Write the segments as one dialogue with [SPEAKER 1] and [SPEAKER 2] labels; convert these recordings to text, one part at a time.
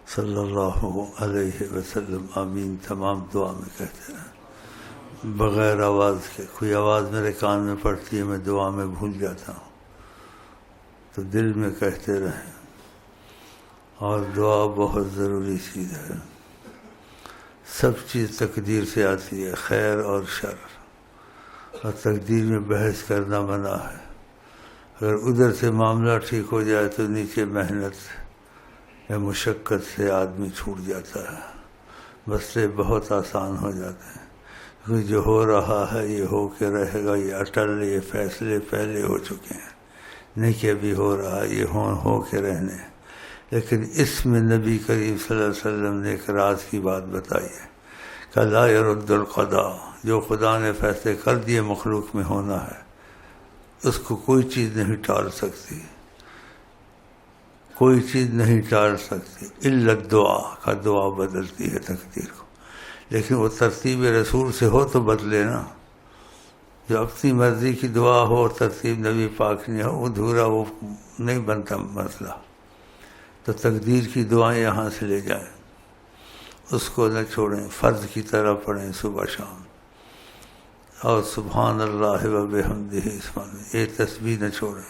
[SPEAKER 1] صلی اللہ علیہ وسلم آمین تمام دعا میں کہتے رہیں بغیر آواز کے. کوئی آواز میرے کان میں پڑتی ہے میں دعا میں بھول جاتا ہوں تو دل میں کہتے رہیں. اور دعا بہت ضروری چیز ہے. سب چیز تقدیر سے آتی ہے، خیر اور شر، اور تقدیر میں بحث کرنا منع ہے. اگر ادھر سے معاملہ ٹھیک ہو جائے تو نیچے محنت یا مشقت سے آدمی چھوٹ جاتا ہے. مسئلے بہت آسان ہو جاتے ہیں کیونکہ جو ہو رہا ہے یہ ہو کے رہے گا، یہ اٹل، یہ فیصلے پہلے ہو چکے ہیں. نہیں کہ ابھی ہو رہا ہے، یہ ہو کے رہنے. لیکن اس میں نبی کریم صلی اللہ علیہ وسلم نے ایک راز کی بات بتائی ہے کہ لا يرد القضاء، جو خدا نے فیصلے کر دیے مخلوق میں ہونا ہے اس کو کوئی چیز نہیں ٹال سکتی، کوئی چیز نہیں ٹال سکتی الا الدعا. کا دعا بدلتی ہے تقدیر کو، لیکن وہ ترتیب رسول سے ہو تو بدلے نا. جو اپنی مرضی کی دعا ہو، ترتیب نبی پاک نے ہو، ادھورا وہ نہیں بنتا مسئلہ. تو تقدیر کی دعائیں یہاں سے لے جائیں، اس کو نہ چھوڑیں، فرض کی طرح پڑھیں صبح شام. اور سبحان اللہ و بحمدہ، یہ تسبیح نہ چھوڑیں.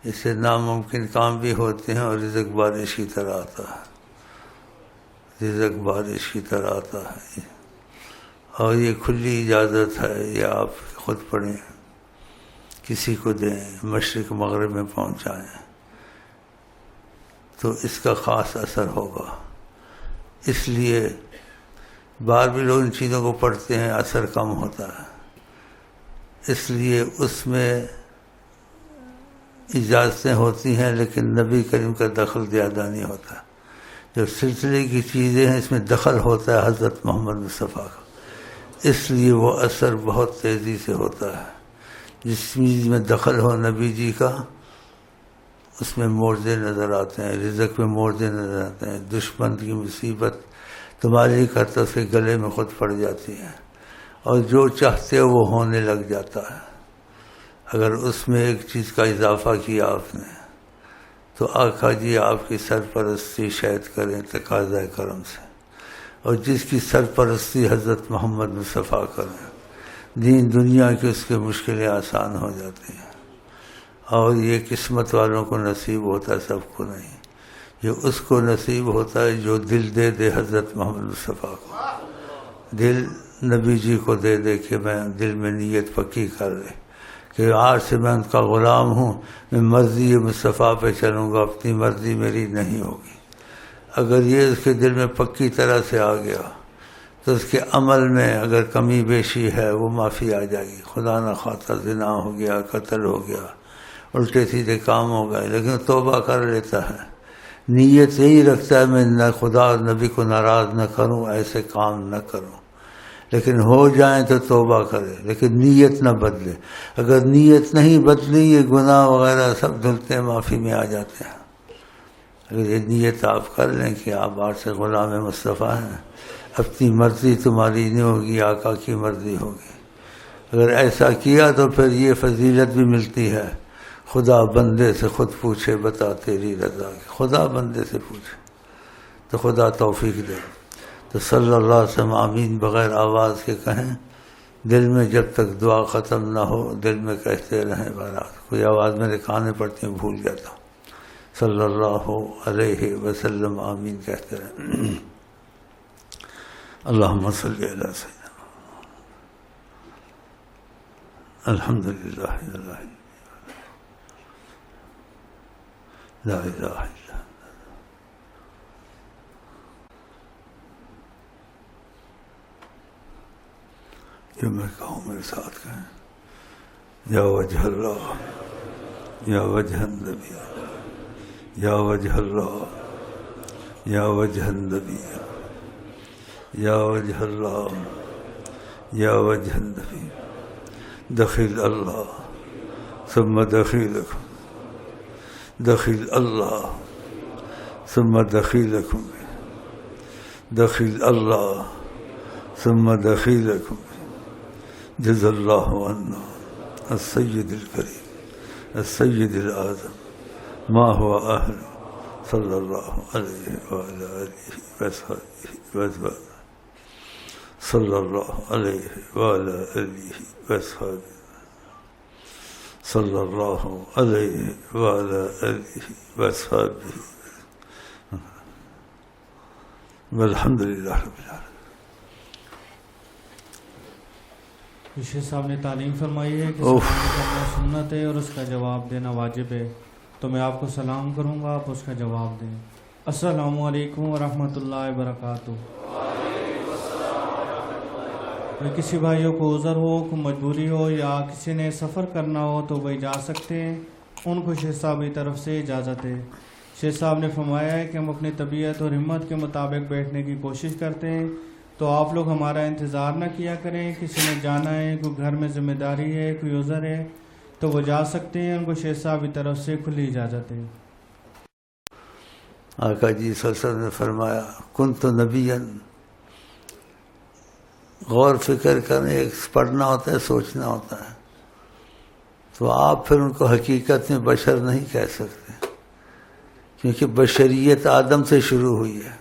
[SPEAKER 1] اس سے ناممکن کام بھی ہوتے ہیں اور رزق بارش کی طرح آتا ہے، رزق بارش کی طرح آتا ہے. اور یہ کھلی اجازت ہے، یہ آپ خود پڑھیں، کسی کو دیں، مشرق مغرب میں پہنچائیں تو اس کا خاص اثر ہوگا. اس لیے بار بھی لوگ ان چیزوں کو پڑھتے ہیں، اثر کم ہوتا ہے. اس لیے اس میں اجازتیں ہوتی ہیں لیکن نبی کریم کا دخل زیادہ نہیں ہوتا. جو سلسلے کی چیزیں ہیں اس میں دخل ہوتا ہے حضرت محمد مصطفیٰ کا، اس لیے وہ اثر بہت تیزی سے ہوتا ہے. جس چیز میں دخل ہو نبی جی کا اس میں معجزے نظر آتے ہیں، رزق میں معجزے نظر آتے ہیں. دشمن کی مصیبت تمہاری کرتا اس کے گلے میں خود پڑ جاتی ہے، اور جو چاہتے ہو وہ ہونے لگ جاتا ہے. اگر اس میں ایک چیز کا اضافہ کیا آپ نے تو آقا جی آپ کی سرپرستی شاید کریں تقاضۂ کرم سے، اور جس کی سرپرستی حضرت محمد مصطفیٰ کریں، دین دنیا کی اس کے مشکلیں آسان ہو جاتی ہیں. اور یہ قسمت والوں کو نصیب ہوتا ہے، سب کو نہیں. یہ اس کو نصیب ہوتا ہے جو دل دے دے حضرت محمد مصطفیٰ کو. دل نبی جی کو دے دے کہ میں دل میں نیت پکی کر لے کہ آج سے میں ان کا غلام ہوں، میں مرضی مصطفیٰ پہ چلوں گا، اپنی مرضی میری نہیں ہوگی. اگر یہ اس کے دل میں پکی طرح سے آ گیا تو اس کے عمل میں اگر کمی بیشی ہے وہ معافی آ جائے گی. خدا نہ خواستہ زنا ہو گیا، قتل ہو گیا، الٹے سیدھے کام ہو گئے، لیکن توبہ کر لیتا ہے. نیت یہی رکھتا ہے میں نہ خدا اور نبی کو ناراض نہ کروں، ایسے کام نہ کروں. لیکن ہو جائیں تو توبہ کرے، لیکن نیت نہ بدلے. اگر نیت نہیں بدلی یہ گناہ وغیرہ سب دھلتے ہیں، معافی میں آ جاتے ہیں. اگر یہ نیت آپ کر لیں کہ آپ آج سے غلام مصطفیٰ ہیں، اپنی مرضی تمہاری نہیں ہوگی، آقا کی مرضی ہوگی. اگر ایسا کیا تو پھر یہ فضیلت بھی ملتی ہے. خدا بندے سے خود پوچھے بتا تیری رضا کی. خدا بندے سے پوچھے تو خدا توفیق دے. تو صلی اللہ علیہ وسلم آمین بغیر آواز کے کہیں. دل میں جب تک دعا ختم نہ ہو دل میں کہتے رہیں. بہرحال کوئی آواز میرے کان میں پڑتی ہوں بھول جاتا ہوں. صلی اللہ علیہ وسلم آمین کہتے رہیں. اللہم صلی علی سیدنا الحمدللہ لا الہ الا جو میں کہوں میرے ساتھ کہیں. یا وجہ اللہ، یا وجہ النبی، یا وجہ اللہ، یا وجہ النبی، یا وجہ اللہ، یا وجہ النبی. دخل اللہ ثم دخیلکم، دخل اللہ ثم دخیلکم، دخل اللہ ثم دخیلکم. جزا اللہ عنا السید الکریم السید الاعظم ما هو اہل صلی اللہ علیہ وعلی آلہ وصحبہ وسلم صلی اللہ علیہ وعلی آلہ وصحبہ صلی اللہ علیہ وعلی آلہ وصحبہ والحمد للہ رب العالمین۔
[SPEAKER 2] شیخ صاحب نے تعلیم فرمائی ہے کہ سلام کرنا سنت ہے اور اس کا جواب دینا واجب ہے، تو میں آپ کو سلام کروں گا، آپ اس کا جواب دیں۔ السلام علیکم ورحمۃ اللہ وبرکاتہ۔ کسی بھائیوں کو عذر ہو، کوئی مجبوری ہو یا کسی نے سفر کرنا ہو تو وہ جا سکتے ہیں، ان کو شیخ صاحب کی طرف سے اجازت ہے۔ شیخ صاحب نے فرمایا ہے کہ ہم اپنی طبیعت اور ہمت کے مطابق بیٹھنے کی کوشش کرتے ہیں، تو آپ لوگ ہمارا انتظار نہ کیا کریں۔ کسی نے جانا ہے، کوئی گھر میں ذمہ داری ہے، کوئی عذر ہے تو وہ جا سکتے ہیں، ان کو شیخ صاحب کی طرف سے کھلی اجازت ہے۔
[SPEAKER 1] آقا جی صلی اللہ علیہ وسلم نے فرمایا کنت نبیا، غور فکر کرنے، ایک پڑھنا ہوتا ہے، سوچنا ہوتا ہے، تو آپ پھر ان کو حقیقت میں بشر نہیں کہہ سکتے، کیونکہ بشریت آدم سے شروع ہوئی ہے،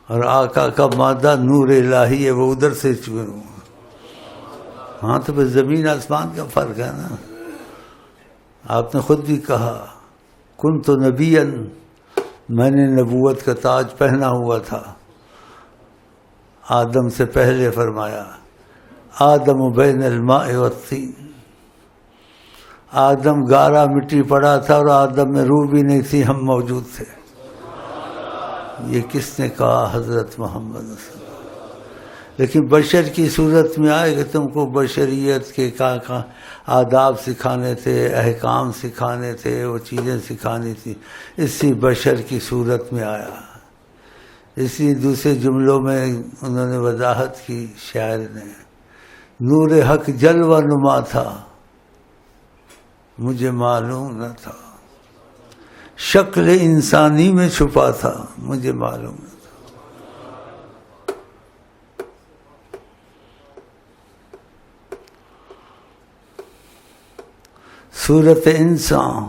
[SPEAKER 1] اور آقا کا مادہ نور الہی ہے، وہ ادھر سے شروع ہوا۔ ہاں تو پھر زمین آسمان کا فرق ہے نا۔ آپ نے خود بھی کہا کنت نبیا، میں نے نبوت کا تاج پہنا ہوا تھا آدم سے پہلے۔ فرمایا آدم بین الماء والطین، آدم گارا مٹی پڑا تھا اور آدم میں روح بھی نہیں تھی، ہم موجود تھے۔ یہ کس نے کہا؟ حضرت محمد صلی اللہ علیہ وسلم۔ لیکن بشر کی صورت میں آئے کہ تم کو بشریت کے کا آداب سکھانے تھے، احکام سکھانے تھے، وہ چیزیں سکھانی تھی، اسی بشر کی صورت میں آیا۔ اسی دوسرے جملوں میں انہوں نے وضاحت کی شاعر نے، نور حق جلوہ نما تھا مجھے معلوم نہ تھا، شکل انسانی میں چھپا تھا مجھے معلوم نہ تھا۔ صورت انسان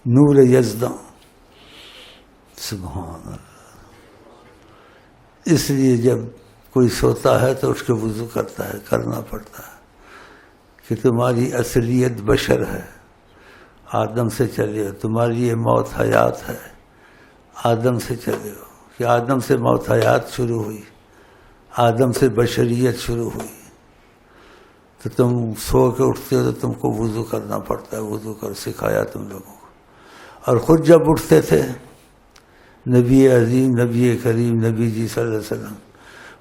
[SPEAKER 1] نور یزداں، سبحان اللہ۔ اس لیے جب کوئی سوتا ہے تو اس کے وضو کرتا ہے، کرنا پڑتا ہے کہ تمہاری اصلیت بشر ہے، آدم سے چلے ہو، تمہاری یہ موت حیات ہے، آدم سے چلے ہو، کہ آدم سے موت حیات شروع ہوئی، آدم سے بشریت شروع ہوئی، تو تم سو کے اٹھتے ہو تو تم کو وضو کرنا پڑتا ہے، وضو کر سکھایا تم لوگوں کو۔ اور خود جب اٹھتے تھے نبی عظیم، نبی کریم، نبی جی صلی اللہ علیہ وسلم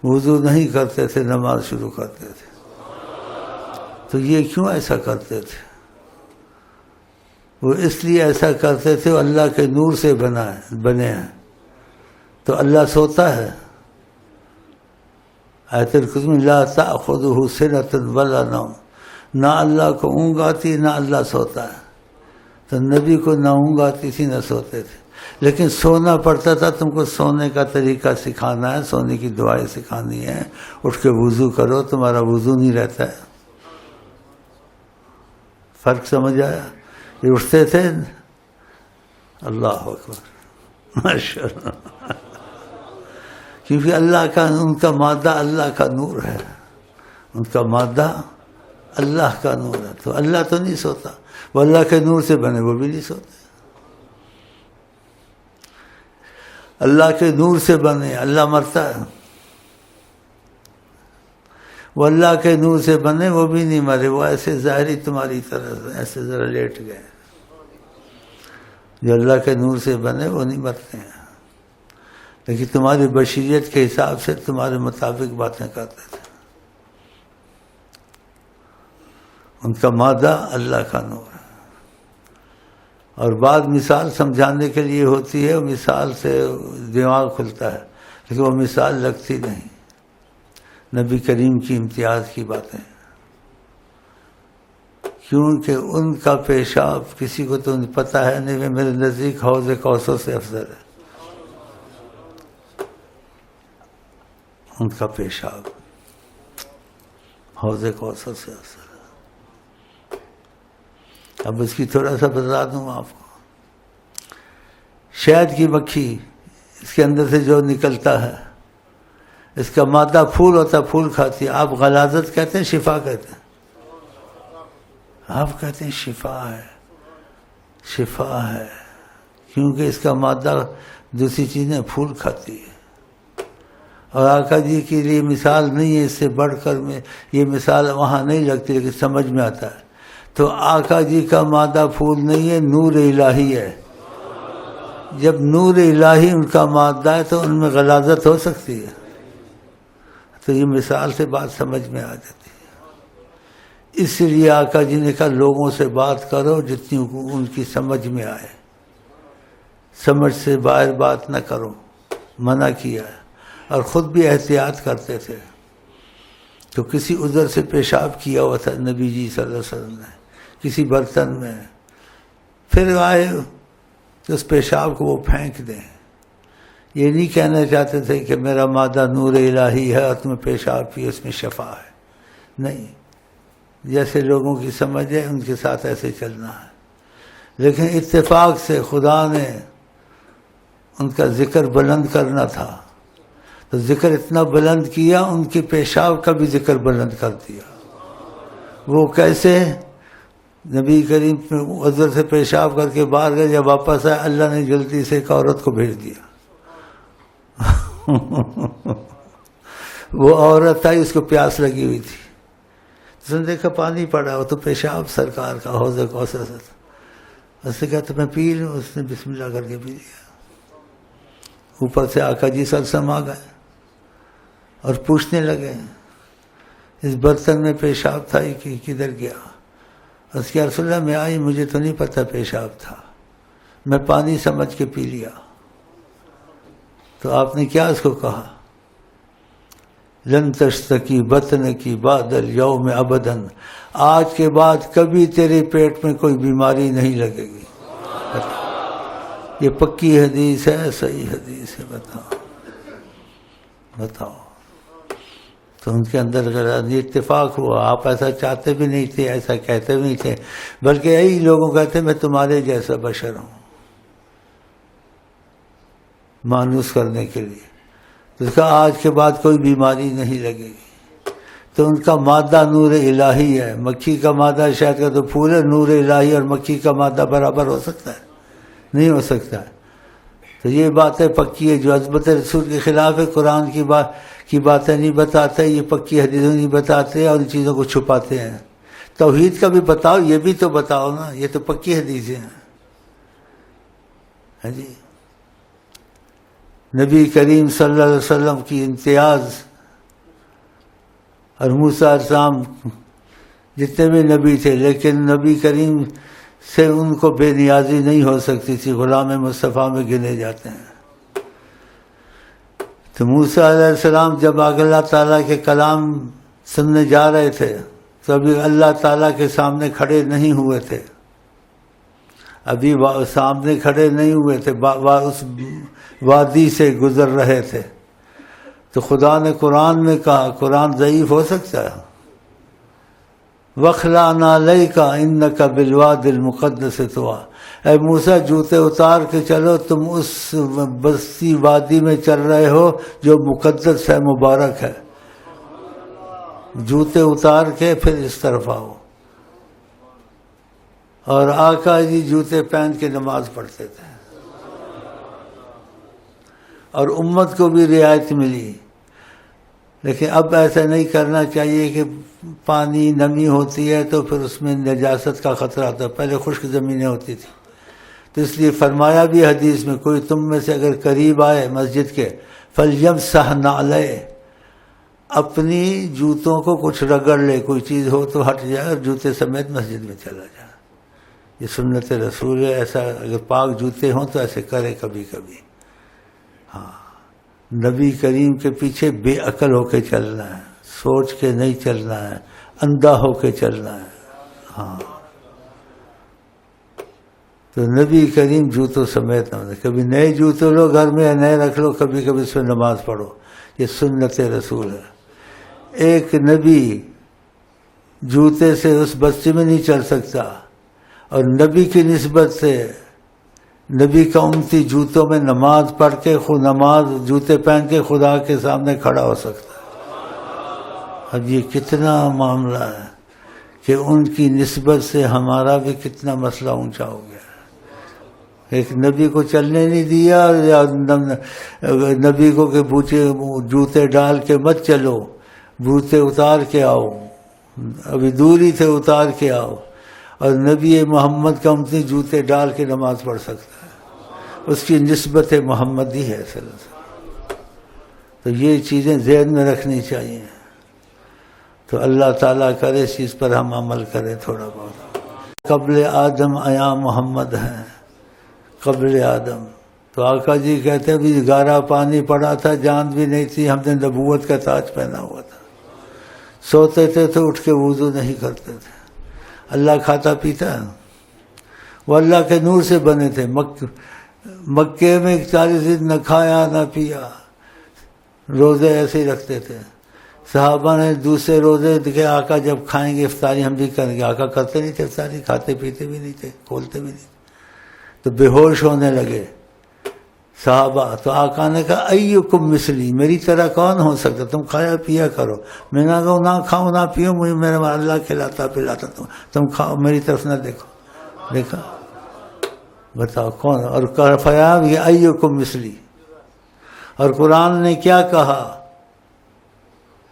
[SPEAKER 1] وضو نہیں کرتے تھے، نماز شروع کرتے تھے۔ تو یہ کیوں ایسا کرتے تھے؟ وہ اس لیے ایسا کرتے تھے، وہ اللہ کے نور سے بنے ہیں، تو اللہ سوتا ہے؟ آیت الکرسی لا تأخذہ سنۃ ولا نوم، نہ اللہ کو اونگ آتی نہ اللہ سوتا ہے، تو نبی کو نہ اونگ آتی تھی نہ سوتے تھے، لیکن سونا پڑتا تھا۔ تم کو سونے کا طریقہ سکھانا ہے، سونے کی دعائیں سکھانی ہے، اٹھ کے وضو کرو، تمہارا وضو نہیں رہتا ہے۔ فرق سمجھ آیا؟ یہ اٹھتے تھے، اللہ اکبر، ماشاء اللہ، کیونکہ اللہ کا، ان کا مادہ اللہ کا نور ہے، ان کا مادہ اللہ کا نور ہے، تو اللہ تو نہیں سوتا، وہ اللہ کے نور سے بنے، وہ بھی نہیں سوتے۔ اللہ کے نور سے بنے، اللہ مرتا ہے، وہ اللہ کے نور سے بنے، وہ بھی نہیں مرے، وہ ایسے ظاہری تمہاری طرح ایسے ذرا لیٹ گئے۔ جو اللہ کے نور سے بنے وہ نہیں مرتے ہیں، لیکن تمہاری بشریت کے حساب سے تمہارے مطابق باتیں کرتے تھے۔ ان کا مادہ اللہ کا نور ہے، اور بعد مثال سمجھانے کے لیے ہوتی ہے، مثال سے دماغ کھلتا ہے، لیکن وہ مثال لگتی نہیں۔ نبی کریم کی امتیاز کی باتیں، کیونکہ ان کا پیشاب کسی کو تو پتہ ہے نہیں، میرے نزدیک حوض کوثر سے افضل ہے ان کا پیشاب، حوض کوثر سے افضل ہے۔ اب اس کی تھوڑا سا بتا دوں آپ کو، شہد کی مکھی اس کے اندر سے جو نکلتا ہے، اس کا مادہ پھول ہوتا ہے، پھول کھاتی ہے. آپ غلاظت کہتے ہیں شفا کہتے ہیں؟ آپ کہتے ہیں شفا ہے، شفا ہے، کیونکہ اس کا مادہ دوسری چیزیں پھول کھاتی ہے. اور آقا جی کے لیے مثال نہیں ہے، اس سے بڑھ کر میں یہ مثال وہاں نہیں لگتی لیکن سمجھ میں آتا ہے. تو آقا جی کا مادہ پھول نہیں ہے، نور الہی ہے. جب نور الہی ان کا مادہ ہے تو ان میں غلاظت ہو سکتی ہے. تو یہ مثال سے بات سمجھ میں آ جاتی ہے. اس لیے آقا جی نے کہا لوگوں سے بات کرو جتنی ان کی سمجھ میں آئے، سمجھ سے باہر بات نہ کرو، منع کیا ہے. اور خود بھی احتیاط کرتے تھے. تو کسی عذر سے پیشاب کیا ہوا تھا نبی جی صلی اللہ علیہ وسلم نے کسی برتن میں، پھر آئے تو اس پیشاب کو وہ پھینک دیں. یہ نہیں کہنا چاہتے تھے کہ میرا مادہ نور الہی ہے اور تمہیں پیشاب پی اس میں شفا ہے، نہیں. جیسے لوگوں کی سمجھ ہے ان کے ساتھ ایسے چلنا ہے. لیکن اتفاق سے خدا نے ان کا ذکر بلند کرنا تھا تو ذکر اتنا بلند کیا، ان کے پیشاب کا بھی ذکر بلند کر دیا. وہ کیسے؟ نبی کریم عذر سے پیشاب کر کے باہر گئے، جب واپس آئے اللہ نے جلدی سے ایک عورت کو بھیج دیا. وہ عورت آئی، اس کو پیاس لگی ہوئی تھی، اس نے دیکھا پانی پڑا، وہ تو پیشاب سرکار کا حوض کوثر سے. اس نے کہا تو میں پی لوں. اس نے بسم اللہ کر کے پی لیا. اوپر سے آقا جی سرسم آ گئے اور پوچھنے لگے اس برتن میں پیشاب تھا کہ کدھر گیا؟ اس کے رسول اللہ میں آئی، مجھے تو نہیں پتہ پیشاب تھا، میں پانی سمجھ کے پی لیا. تو آپ نے کیا اس کو کہا؟ لن تشتکی بطن کی بعد الیوم ابدا، آج کے بعد کبھی تیرے پیٹ میں کوئی بیماری نہیں لگے گی. یہ پکی حدیث ہے، صحیح حدیث ہے. بتاؤ. تو ان کے اندر اتفاق ہوا. آپ ایسا چاہتے بھی نہیں تھے، ایسا کہتے بھی نہیں تھے، بلکہ یہی لوگوں کہتے میں تمہارے جیسا بشر ہوں، مانوس کرنے کے لیے. تو اس کا آج کے بعد کوئی بیماری نہیں لگے گی. تو ان کا مادہ نور الہی ہے. مکھی کا مادہ شاید کا تو پھول ہے، نور الہی اور مکھی کا مادہ برابر ہو سکتا ہے؟ نہیں ہو سکتا ہے. تو یہ باتیں پکی ہے. جو عظمت رسول کے خلاف ہے، قرآن کی باتیں نہیں بتاتے، یہ پکی حدیثیں نہیں بتاتے اور ان چیزوں کو چھپاتے ہیں. توحید کا بھی بتاؤ، یہ بھی تو بتاؤ نا، یہ تو پکی حدیثیں ہیں. ہاں جی. نبی کریم صلی اللہ علیہ وسلم کی امتیاز اور موسیٰ علیہ السلام جتنے بھی نبی تھے، لیکن نبی کریم سے ان کو بے نیازی نہیں ہو سکتی تھی. غلام مصطفیٰ میں گنے جاتے ہیں. تو موسیٰ علیہ السلام جب اللہ تعالیٰ کے کلام سننے جا رہے تھے تو ابھی اللہ تعالیٰ کے سامنے کھڑے نہیں ہوئے تھے، ابھی سامنے کھڑے نہیں ہوئے تھے، اس وادی سے گزر رہے تھے. تو خدا نے قرآن میں کہا، قرآن ضعیف ہو سکتا ہے؟ وَخْلَعْ نَعْلَيْكَ إِنَّكَ بِالْوَادِ الْمُقَدَّسِ طُوًى، اے موسیٰ جوتے اتار کے چلو، تم اس بستی وادی میں چل رہے ہو جو مقدس ہے، مبارک ہے. جوتے اتار کے پھر اس طرف آؤ. اور آقا جی جوتے پہن کے نماز پڑھتے تھے اور امت کو بھی رعایت ملی. لیکن اب ایسا نہیں کرنا چاہیے کہ پانی نمی ہوتی ہے تو پھر اس میں نجاست کا خطرہ ہوتا ہے. پہلے خشک زمینیں ہوتی تھی، تو اس لیے فرمایا بھی حدیث میں، کوئی تم میں سے اگر قریب آئے مسجد کے فَلْيَمْسَحْ نَعْلَيْهِ، اپنی جوتوں کو کچھ رگڑ لے، کوئی چیز ہو تو ہٹ جائے اور جوتے سمیت مسجد میں چلا جائے. یہ سنت رسول ہے. ایسا اگر پاک جوتے ہوں تو ایسے کرے کبھی کبھی. ہاں، نبی کریم کے پیچھے بے عقل ہو کے چلنا ہے، سوچ کے نہیں چلنا ہے، اندھا ہو کے چلنا ہے. ہاں، تو نبی کریم جوتوں سمیت نہ، کبھی نئے جوتے لو گھر میں، نئے رکھ لو، کبھی کبھی اس میں نماز پڑھو. یہ سنت رسول ہے. ایک نبی جوتے سے اس بستی میں نہیں چل سکتا، اور نبی کی نسبت سے نبی کا امتی جوتوں میں نماز پڑھ کے خود نماز جوتے پہن کے خدا کے سامنے کھڑا ہو سکتا ہے۔ اب یہ کتنا معاملہ ہے کہ ان کی نسبت سے ہمارا بھی کتنا مسئلہ اونچا ہو گیا۔ ایک نبی کو چلنے نہیں دیا، یا نبی کو کہ جوتے ڈال کے مت چلو، جوتے اتار کے آؤ، ابھی دوری سے اتار کے آؤ، اور نبی محمد کا امتی جوتے ڈال کے نماز پڑھ سکتا ہے، اس کی نسبت محمدی ہے صلی اللہ علیہ وسلم۔ تو یہ چیزیں ذہن میں رکھنی چاہیے۔ تو اللہ تعالیٰ کرے اس چیز پر ہم عمل کریں تھوڑا بہت۔ قبل آدم آیا محمد ہیں، قبل آدم۔ تو آقا جی کہتے ہیں بھی گارا پانی پڑا تھا، جان بھی نہیں تھی، ہم نے نبوت کا تاج پہنا ہوا تھا، سوتے تھے تو اٹھ کے وضو نہیں کرتے تھے۔ اللہ کھاتا پیتا ہے، وہ اللہ کے نور سے بنے تھے۔ مکے میں 40 دن نہ کھایا نہ پیا، روزے ایسے ہی رکھتے تھے۔ صحابہ نے دوسرے روزے دیکھے، آقا جب کھائیں گے افطاری ہم بھی کریں گے۔ آقا کرتے نہیں تھے افطاری، کھاتے پیتے بھی نہیں تھے، کھولتے بھی نہیں، تو بے ہوش ہونے لگے صحابہ۔ تو آقا نے کہا ایکم مثلی، میری طرح کون ہو سکتا، تم کھایا پیا کرو۔ میں نہ کہوں نہ کھاؤ نہ پیو، مجھے میرا اللہ کھلاتا پلاتا، تم کھاؤ، میری طرف نہ دیکھو۔ دیکھا، بتاؤ کون؟ اور فرمایا یہ ایکم مثلی۔ اور قرآن نے کیا کہا؟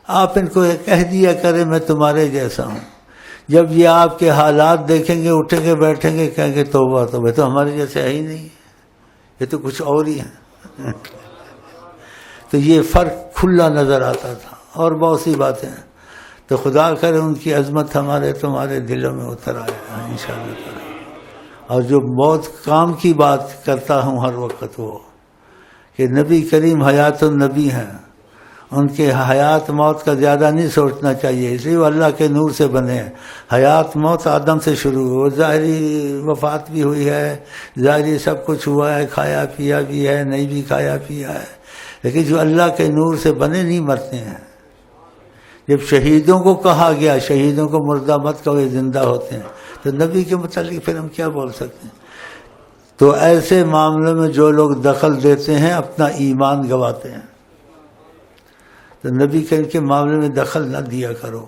[SPEAKER 1] آپ ان کو کہہ دیا کرے میں تمہارے جیسا ہوں۔ جب یہ آپ کے حالات دیکھیں گے، اٹھیں گے بیٹھیں گے، کہیں گے توبہ توبہ، تو ہمارے جیسے ہے ہی نہیں، یہ تو کچھ اور ہی ہے۔ تو یہ فرق کھلا نظر آتا تھا، اور بہت سی باتیں ہیں۔ تو خدا کرے ان کی عظمت ہمارے تمہارے دلوں میں اتر آئے انشاءاللہ تعالی۔ اور جو بہت کام کی بات کرتا ہوں ہر وقت، وہ کہ نبی کریم حیات النبی ہیں، ان کے حیات موت کا زیادہ نہیں سوچنا چاہیے، اس لیے وہ اللہ کے نور سے بنے ہیں۔ حیات موت آدم سے شروع ہوئی، وہ ظاہری وفات بھی ہوئی ہے، ظاہری سب کچھ ہوا ہے، کھایا پیا بھی ہے، نہیں بھی کھایا پیا ہے، لیکن جو اللہ کے نور سے بنے نہیں مرتے ہیں۔ جب شہیدوں کو کہا گیا شہیدوں کو مردہ مت کہو، یہ زندہ ہوتے ہیں، تو نبی کے متعلق پھر ہم کیا بول سکتے ہیں؟ تو ایسے معاملے میں جو لوگ دخل دیتے ہیں اپنا ایمان گواتے ہیں۔ تو نبی کریم کے معاملے میں دخل نہ دیا کرو،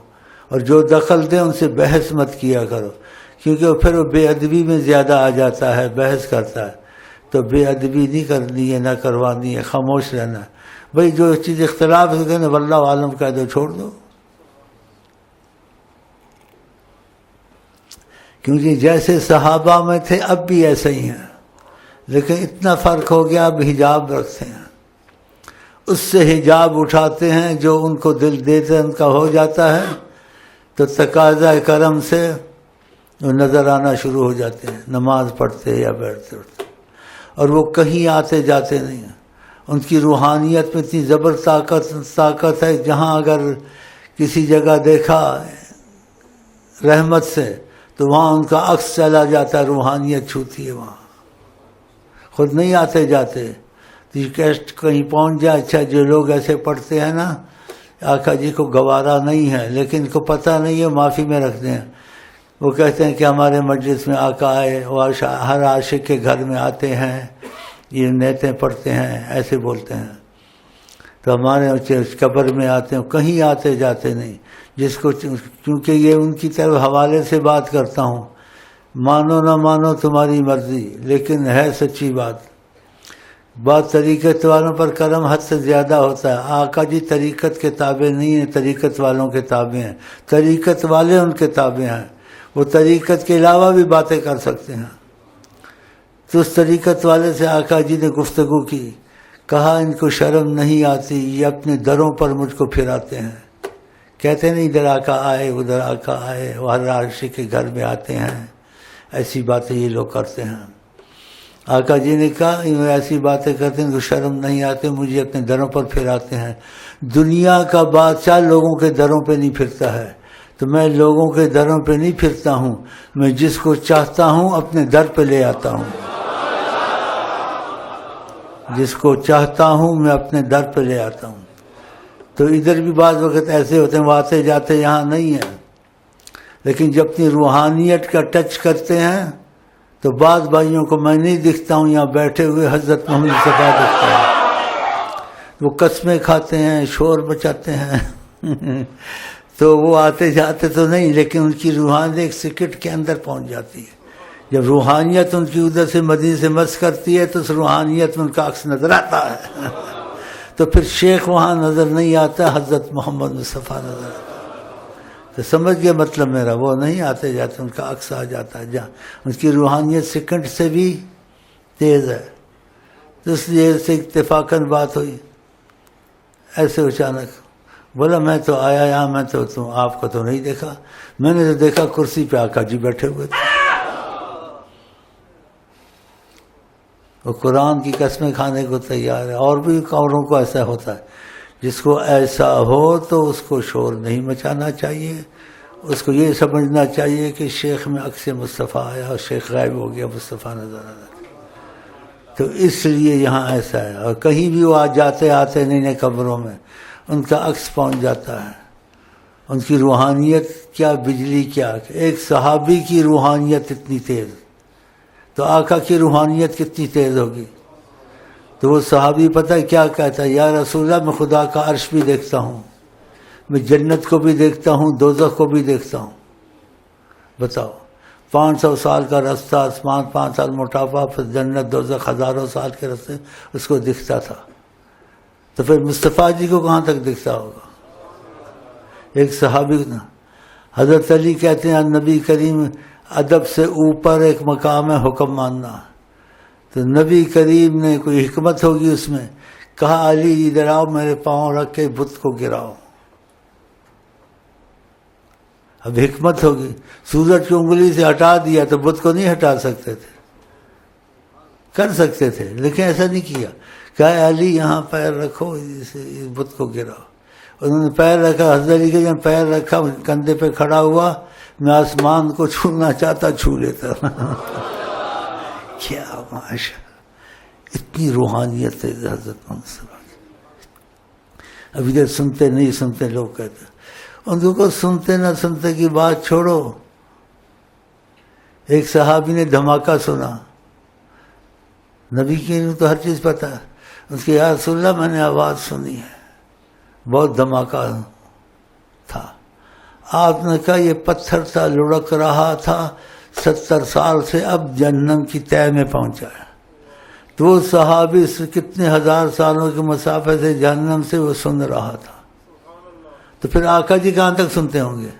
[SPEAKER 1] اور جو دخل دیں ان سے بحث مت کیا کرو، کیونکہ پھر وہ بے ادبی میں زیادہ آ جاتا ہے، بحث کرتا ہے۔ تو بے ادبی نہیں کرنی ہے، نہ کروانی ہے، خاموش رہنا ہے۔ بھائی جو چیز اختلاف ہے نا واللہ عالم کہہ دو، چھوڑ دو، کیونکہ جیسے صحابہ میں تھے اب بھی ایسے ہی ہیں، لیکن اتنا فرق ہو گیا، اب حجاب رکھتے ہیں، اس سے حجاب اٹھاتے ہیں، جو ان کو دل دیتے ان کا ہو جاتا ہے، تو تقاضا کرم سے وہ نظر آنا شروع ہو جاتے ہیں، نماز پڑھتے یا بیٹھتے اٹھتے، اور وہ کہیں آتے جاتے نہیں ہیں۔ ان کی روحانیت میں اتنی زبر طاقت ہے، جہاں اگر کسی جگہ دیکھا رحمت سے تو وہاں ان کا عکس چلا جاتا ہے، روحانیت چھوتی ہے وہاں، خود نہیں آتے جاتے۔ ٹیسٹ کہیں پہنچ جائے، اچھا جو لوگ ایسے پڑھتے ہیں نا آقا جی کو گوارا نہیں ہے، لیکن ان کو پتہ نہیں ہے، معافی میں رکھتے ہیں۔ وہ کہتے ہیں کہ ہمارے مجلس میں آقا آئے، وہ ہر عاشق کے گھر میں آتے ہیں، یہ نیتیں پڑھتے ہیں، ایسے بولتے ہیں۔ تو ہمارے قبر میں آتے ہیں، کہیں آتے جاتے نہیں، جس کو کیونکہ یہ ان کی طرف حوالے سے بات کرتا ہوں، مانو نہ مانو تمہاری مرضی، لیکن ہے سچی بات۔ بعض طریقت والوں پر کرم حد سے زیادہ ہوتا ہے۔ آقا جی طریقت کے تابع نہیں ہیں، طریقت والوں کے تابع ہیں، طریقت والے ان کے تابع ہیں، وہ طریقت کے علاوہ بھی باتیں کر سکتے ہیں۔ تو اس طریقت والے سے آقا جی نے گفتگو کی، کہا ان کو شرم نہیں آتی، یہ اپنے دروں پر مجھ کو پھراتے ہیں، کہتے نہیں ادھر آقا آئے ادھر آقا آئے، وہ ہر عاشق کے گھر میں آتے ہیں، ایسی باتیں یہ لوگ کرتے ہیں۔ آقا جی نے کہا ایسی باتیں کرتے ہیں ان کو شرم نہیں آتے، مجھے اپنے دروں پر پھراتے ہیں۔ دنیا کا بادشاہ لوگوں کے دروں پہ نہیں پھرتا ہے، تو میں لوگوں کے دروں پہ نہیں پھرتا ہوں، میں جس کو چاہتا ہوں اپنے در پہ لے آتا ہوں، جس کو چاہتا ہوں میں اپنے در پہ لے آتا ہوں۔ تو ادھر بھی بعض وقت ایسے ہوتے ہیں وہ آتے جاتے یہاں نہیں ہیں، لیکن جب اپنی روحانیت کا ٹچ کرتے ہیں تو بعض بھائیوں کو میں نہیں دکھتا ہوں، یہاں بیٹھے ہوئے حضرت محمد مصطفیٰ دکھتا ہے، وہ قسمیں کھاتے ہیں، شور مچاتے ہیں تو وہ آتے جاتے تو نہیں، لیکن ان کی روحانیت ایک سکٹ کے اندر پہنچ جاتی ہے۔ جب روحانیت ان کی ادھر سے مدینے سے مس کرتی ہے تو اس روحانیت میں ان کا عکس نظر آتا ہے تو پھر شیخ وہاں نظر نہیں آتا، حضرت محمد مصطفیٰ نظر آتا ہے۔ تو سمجھ گئے مطلب میرا، وہ نہیں آتے جاتے، ان کا عکس آ جاتا ہے جہاں ان کی روحانیت سیکنڈ سے بھی تیز ہے۔ تو اس لیے سے اتفاقاً بات ہوئی، ایسے اچانک بولا میں تو آیا یہاں، میں تو آپ کو تو نہیں دیکھا، میں نے تو دیکھا کرسی پہ آقا جی بیٹھے ہوئے تھے۔ وہ قرآن کی قسمیں کھانے کو تیار ہے، اور بھی اوروں کو ایسا ہوتا ہے۔ جس کو ایسا ہو تو اس کو شور نہیں مچانا چاہیے، اس کو یہ سمجھنا چاہیے کہ شیخ میں عکس مصطفیٰ آیا اور شیخ غائب ہو گیا، مصطفیٰ نظر آ رہا۔ تو اس لیے یہاں ایسا ہے، اور کہیں بھی وہ جاتے آتے نئے قبروں میں ان کا عکس پہنچ جاتا ہے۔ ان کی روحانیت کیا بجلی کیا، ایک صحابی کی روحانیت اتنی تیز تو آقا کی روحانیت کتنی تیز ہوگی۔ تو وہ صحابی پتہ ہے کیا کہتا ہے، یا رسول اللہ میں خدا کا عرش بھی دیکھتا ہوں، میں جنت کو بھی دیکھتا ہوں، دوزخ کو بھی دیکھتا ہوں۔ بتاؤ 500 سال کا رستہ، آسمان 5 سال موٹاپا، پھر جنت دوزخ ہزاروں سال کے رستے اس کو دکھتا تھا، تو پھر مصطفیٰ جی کو کہاں تک دکھتا ہوگا۔ ایک صحابی حضرت علی کہتے ہیں نبی کریم ادب سے اوپر ایک مقام ہے حکم ماننا، تو نبی کریم نے کوئی حکمت ہوگی اس میں، کہا علی ادھر آؤ، میرے پاؤں رکھ کے بت کو گراؤ۔ اب حکمت ہوگی، سورج کی انگلی سے ہٹا دیا تو بت کو نہیں ہٹا سکتے تھے، کر سکتے تھے لیکن ایسا نہیں کیا، کہا علی یہاں پیر رکھو، اس بت کو گراؤ۔ انہوں نے پیر رکھا، حضرت علی کے جب پیر رکھا کندھے پہ کھڑا ہوا، میں آسمان کو چھونا چاہتا چھو لیتا کیا ماشاء، اتنی روحانیت ہے حضرت محمد صلی اللہ علیہ وسلم۔ اب ادھر سنتے نہیں سنتے لوگ کہتے، ان کو سنتے نہ سنتے کی بات چھوڑو۔ ایک صحابی نے دھماکہ سنا، نبی کی تو ہر چیز پتہ ہے، اس کے یا رسول اللہ میں نے آواز سنی ہے، بہت دھماکہ تھا۔ آپ نے کہا یہ پتھر تھا، لڑک رہا تھا 70 سال سے، اب جہنم کی تہہ میں پہنچا ہے۔ تو وہ صحابی کتنے ہزار سالوں کے مسافے سے جہنم سے وہ سن رہا تھا، تو پھر آقا جی کہاں تک سنتے ہوں گے؟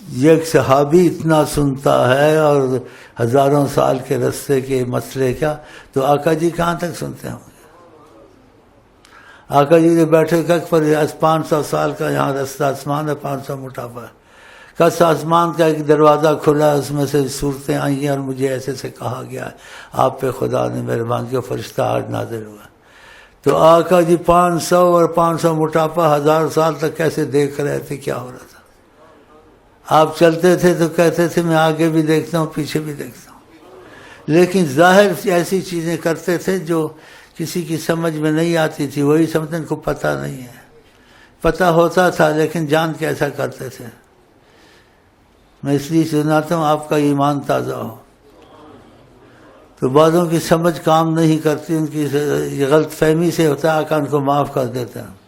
[SPEAKER 1] یہ ایک صحابی اتنا سنتا ہے اور ہزاروں سال کے رستے کے مسئلے کا، تو آقا جی کہاں تک سنتے ہوں گے؟ آقا جی نے بیٹھے کک پر 500 سال کا یہاں رستہ، آسمان ہے 500 موٹاپا ہے، کس آسمان کا ایک دروازہ کھلا ہے، اس میں سے صورتیں آئی ہیں اور مجھے ایسے سے کہا گیا ہے آپ پہ خدا نے مہربانی کی، فرشتہ آج نازل ہوا۔ تو آقا جی 500 اور 500 موٹاپا 1000 سال تک کیسے دیکھ رہے تھے، کیا ہو رہا تھا؟ آپ چلتے تھے تو کہتے تھے میں آگے بھی دیکھتا ہوں پیچھے بھی دیکھتا ہوں، لیکن ظاہر ایسی چیزیں کرتے تھے جو کسی کی سمجھ میں نہیں آتی تھی، وہی سمجھتے ان کو پتہ نہیں ہے، پتہ ہوتا تھا لیکن جان کے ایسا کرتے تھے۔ میں اس لیے سناتا ہوں آپ کا ایمان تازہ ہو۔ تو بعضوں کی سمجھ کام نہیں کرتی، ان کی غلط فہمی سے ہوتا ہے، آقا ان کو معاف کر دیتے ہیں۔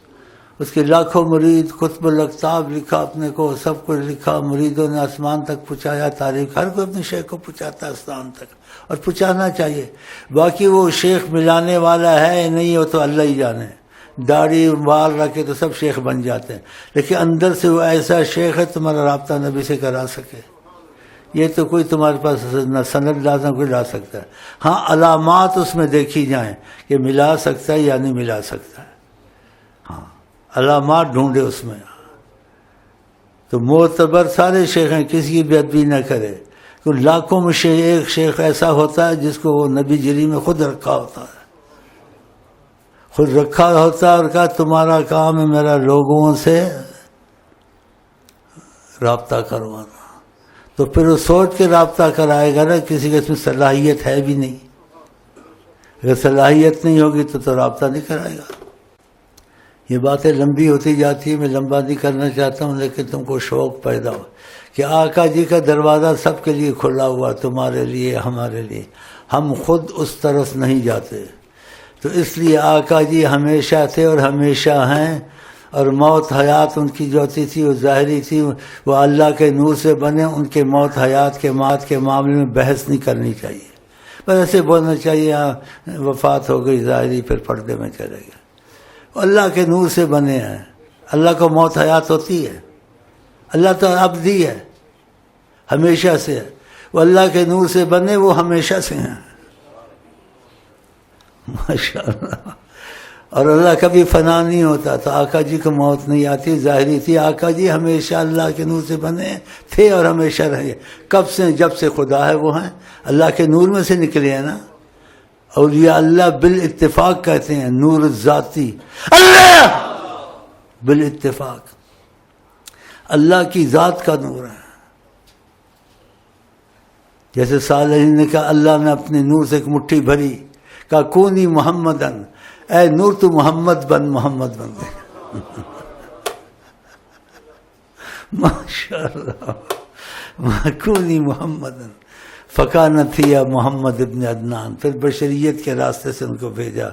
[SPEAKER 1] اس کے لاکھوں مرید، قطب الاقطاب لکھا اپنے کو، سب کچھ لکھا، مریدوں نے آسمان تک پہنچایا، تاریخ ہر کوئی اپنے شیخ کو پہنچاتا ہے آسمان تک، اور پہنچانا چاہیے۔ باقی وہ شیخ ملانے والا ہے نہیں، وہ تو اللہ ہی جانے، داڑھی بال رکھے تو سب شیخ بن جاتے ہیں، لیکن اندر سے وہ ایسا شیخ ہے تمہارا رابطہ نبی سے کرا سکے، یہ تو کوئی تمہارے پاس نہ سند لا کوئی لا سکتا ہے۔ ہاں علامات اس میں دیکھی جائیں کہ ملا سکتا ہے یا نہیں ملا سکتا ہے، ہاں علامات ڈھونڈے اس میں۔ تو معتبر سارے شیخ ہیں، کسی کی بے ادبی نہ کرے، کیونکہ لاکھوں میں ایک شیخ ایسا ہوتا ہے جس کو وہ نبی جری میں خود رکھا ہوتا ہے، خود رکھا ہوتا ہے، اور کہا تمہارا کام ہے میرا لوگوں سے رابطہ کروانا۔ تو پھر وہ سوچ کے رابطہ کرائے گا نا، کسی کے اس میں صلاحیت ہے بھی نہیں، اگر صلاحیت نہیں ہوگی تو رابطہ نہیں کرائے گا۔ یہ باتیں لمبی ہوتی جاتی ہیں، میں لمبا نہیں کرنا چاہتا ہوں، لیکن تم کو شوق پیدا ہو کہ آقا جی کا دروازہ سب کے لیے کھلا ہوا، تمہارے لیے، ہمارے لیے، ہم خود اس طرف نہیں جاتے، تو اس لیے آقا جی ہمیشہ تھے اور ہمیشہ ہیں، اور موت حیات ان کی جو ہوتی تھی وہ ظاہری تھی، وہ اللہ کے نور سے بنے، ان کے موت حیات کے مات کے معاملے میں بحث نہیں کرنی چاہیے، بس ایسے بولنا چاہیے ہاں وفات ہو گئی ظاہری، پھر پردے میں چلے گئے، اللہ کے نور سے بنے ہیں، اللہ کو موت حیات ہوتی ہے، اللہ تو ابدی ہے، ہمیشہ سے ہے، وہ اللہ کے نور سے بنے، وہ ہمیشہ سے ہیں، ماشاءاللہ، اور اللہ کبھی فنا نہیں ہوتا، تو آقا جی کو موت نہیں آتی، ظاہری تھی، آقا جی ہمیشہ اللہ کے نور سے بنے تھے اور ہمیشہ رہے، کب سے؟ جب سے خدا ہے وہ ہیں، اللہ کے نور میں سے نکلے ہیں نا، اولیاء اللہ بالاتفاق کہتے ہیں، نور الذاتی اللہ بالاتفاق، اللہ کی ذات کا نور ہے، جیسے صالحین نے کہا اللہ نے اپنے نور سے ایک مٹھی بھری، کہا کونی محمدن، اے نور تو محمد بن، محمد بن گئے، ماشاءاللہ، کونی محمدن فکانت ہی محمد ابن عدنان، پھر بشریت کے راستے سے ان کو بھیجا،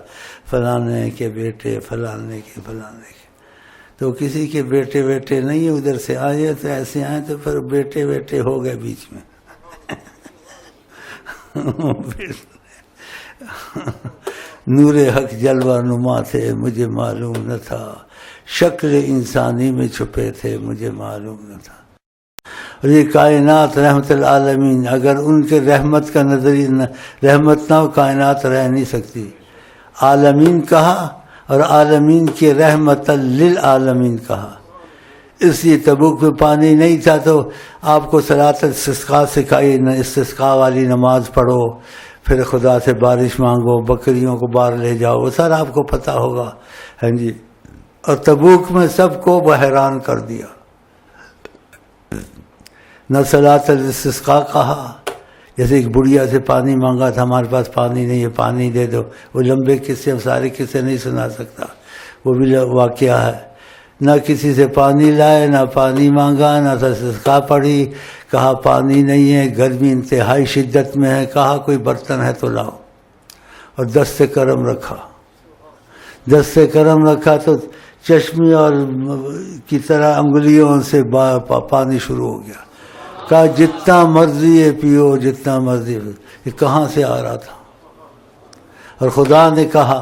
[SPEAKER 1] فلانے کے بیٹے، فلانے کے، فلانے کے، تو کسی کے بیٹے بیٹے نہیں، ادھر سے آئے تو ایسے آئے تو پھر بیٹے بیٹے ہو گئے بیچ میں، نور حق جلوہ نما تھے، مجھے معلوم نہ تھا، شکل انسانی میں چھپے تھے، مجھے معلوم نہ تھا، اور یہ کائنات رحمت العالمین، اگر ان کے رحمت کا نظریہ رحمت نہ ہو کائنات رہ نہیں سکتی، عالمین کہا اور عالمین کی رحمت للعالمین کہا، اس لیے تبوک میں پانی نہیں تھا تو آپ کو صلاۃ الاستسقاء سکھائی، استسقاء والی نماز پڑھو، پھر خدا سے بارش مانگو، بکریوں کو باہر لے جاؤ، وہ سارا آپ کو پتہ ہوگا، ہاں جی، اور تبوک میں سب کو بحران کر دیا، نہ صلاۃ الاستسقاء کہا، جیسے ایک بڑھیا سے پانی مانگا تھا، ہمارے پاس پانی نہیں ہے، پانی دے دو، وہ لمبے قصے سارے قصے نہیں سنا سکتا، وہ بھی واقعہ ہے، نہ کسی سے پانی لائے، نہ پانی مانگا، نہ استسقاء پڑھی، کہا پانی نہیں ہے، گرمی انتہائی شدت میں ہے، کہا کوئی برتن ہے تو لاؤ، اور دست کرم رکھا، دست کرم رکھا تو چشمے اور کی طرح انگلیوں سے پانی شروع ہو گیا، کہا جتنا مرضی ہے پیو، جتنا مرضی ہے، یہ کہاں سے آ رہا تھا، اور خدا نے کہا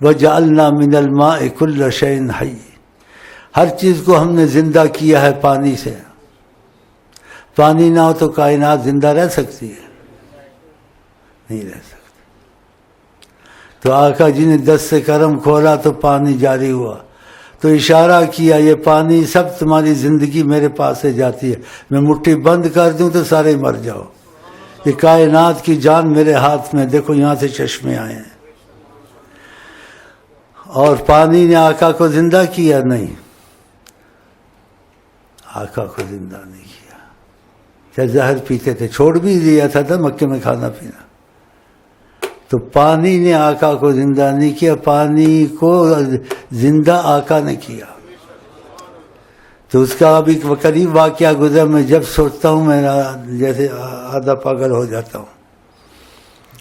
[SPEAKER 1] وَجَعَلْنَا مِنَ الْمَاءِ كُلَّ شَيْءٍ حَيٍّ، ہر چیز کو ہم نے زندہ کیا ہے پانی سے، پانی نہ ہو تو کائنات زندہ رہ سکتی ہے؟ نہیں رہ سکتی، تو آقا جی نے دست سے کرم کھولا تو پانی جاری ہوا، تو اشارہ کیا یہ پانی سب تمہاری زندگی میرے پاس سے جاتی ہے، میں مٹھی بند کر دوں تو سارے مر جاؤ، یہ کائنات کی جان میرے ہاتھ میں، دیکھو یہاں سے چشمے آئے ہیں، اور پانی نے آقا کو زندہ کیا؟ نہیں، آقا کو زندہ نہیں کیا، چاہے زہر پیتے تھے، چھوڑ بھی دیا تھا مکے میں کھانا پینا، تو پانی نے آقا کو زندہ نہیں کیا، پانی کو زندہ آقا نے کیا، تو اس کا ابھی قریب واقعہ گزر، میں جب سوچتا ہوں میں جیسے آدھا پاگل ہو جاتا ہوں،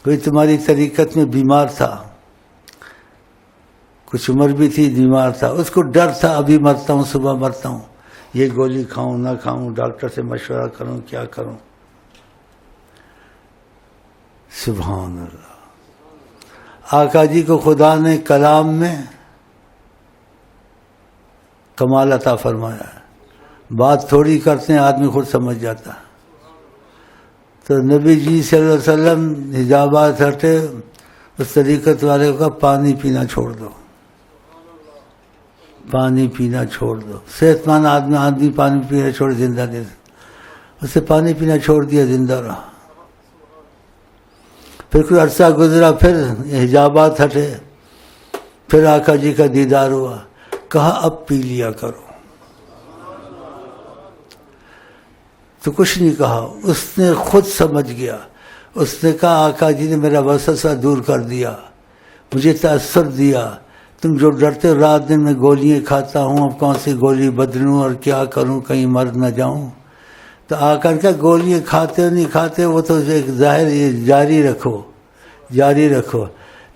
[SPEAKER 1] کوئی تمہاری طریقت میں بیمار تھا، کچھ عمر بھی تھی، بیمار تھا، اس کو ڈر تھا ابھی مرتا ہوں، صبح مرتا ہوں، یہ گولی کھاؤں نہ کھاؤں، ڈاکٹر سے مشورہ کروں کیا کروں، سبحان اللہ، آقا جی کو خدا نے کلام میں کمال عطا فرمایا ہے، بات تھوڑی کرتے ہیں آدمی خود سمجھ جاتا ہے، تو نبی جی صلی اللہ علیہ وسلم حجابات ہٹے، اس طریقت والے کا پانی پینا چھوڑ دو، پانی پینا چھوڑ دو، صحت مند آدمی پانی پینا چھوڑ زندہ نہیں، اس سے پانی پینا چھوڑ دیا، زندہ رہا، پھر کوئی عرصہ گزرا، پھر حجابات ہٹے، پھر آقا جی کا دیدار ہوا، کہا اب پی لیا کرو، تو کچھ نہیں کہا، اس نے خود سمجھ گیا، اس نے کہا آقا جی نے میرا وسوسہ دور کر دیا، مجھے تأثر دیا، تم جو ڈرتے ہو رات دن میں گولیاں کھاتا ہوں، اب کون سی گولی بدلوں اور کیا کروں کہیں مر نہ جاؤں، تو آ کر کے گولیاں کھاتے ہو نہیں کھاتے وہ تو ایک ظاہر جاری رکھو.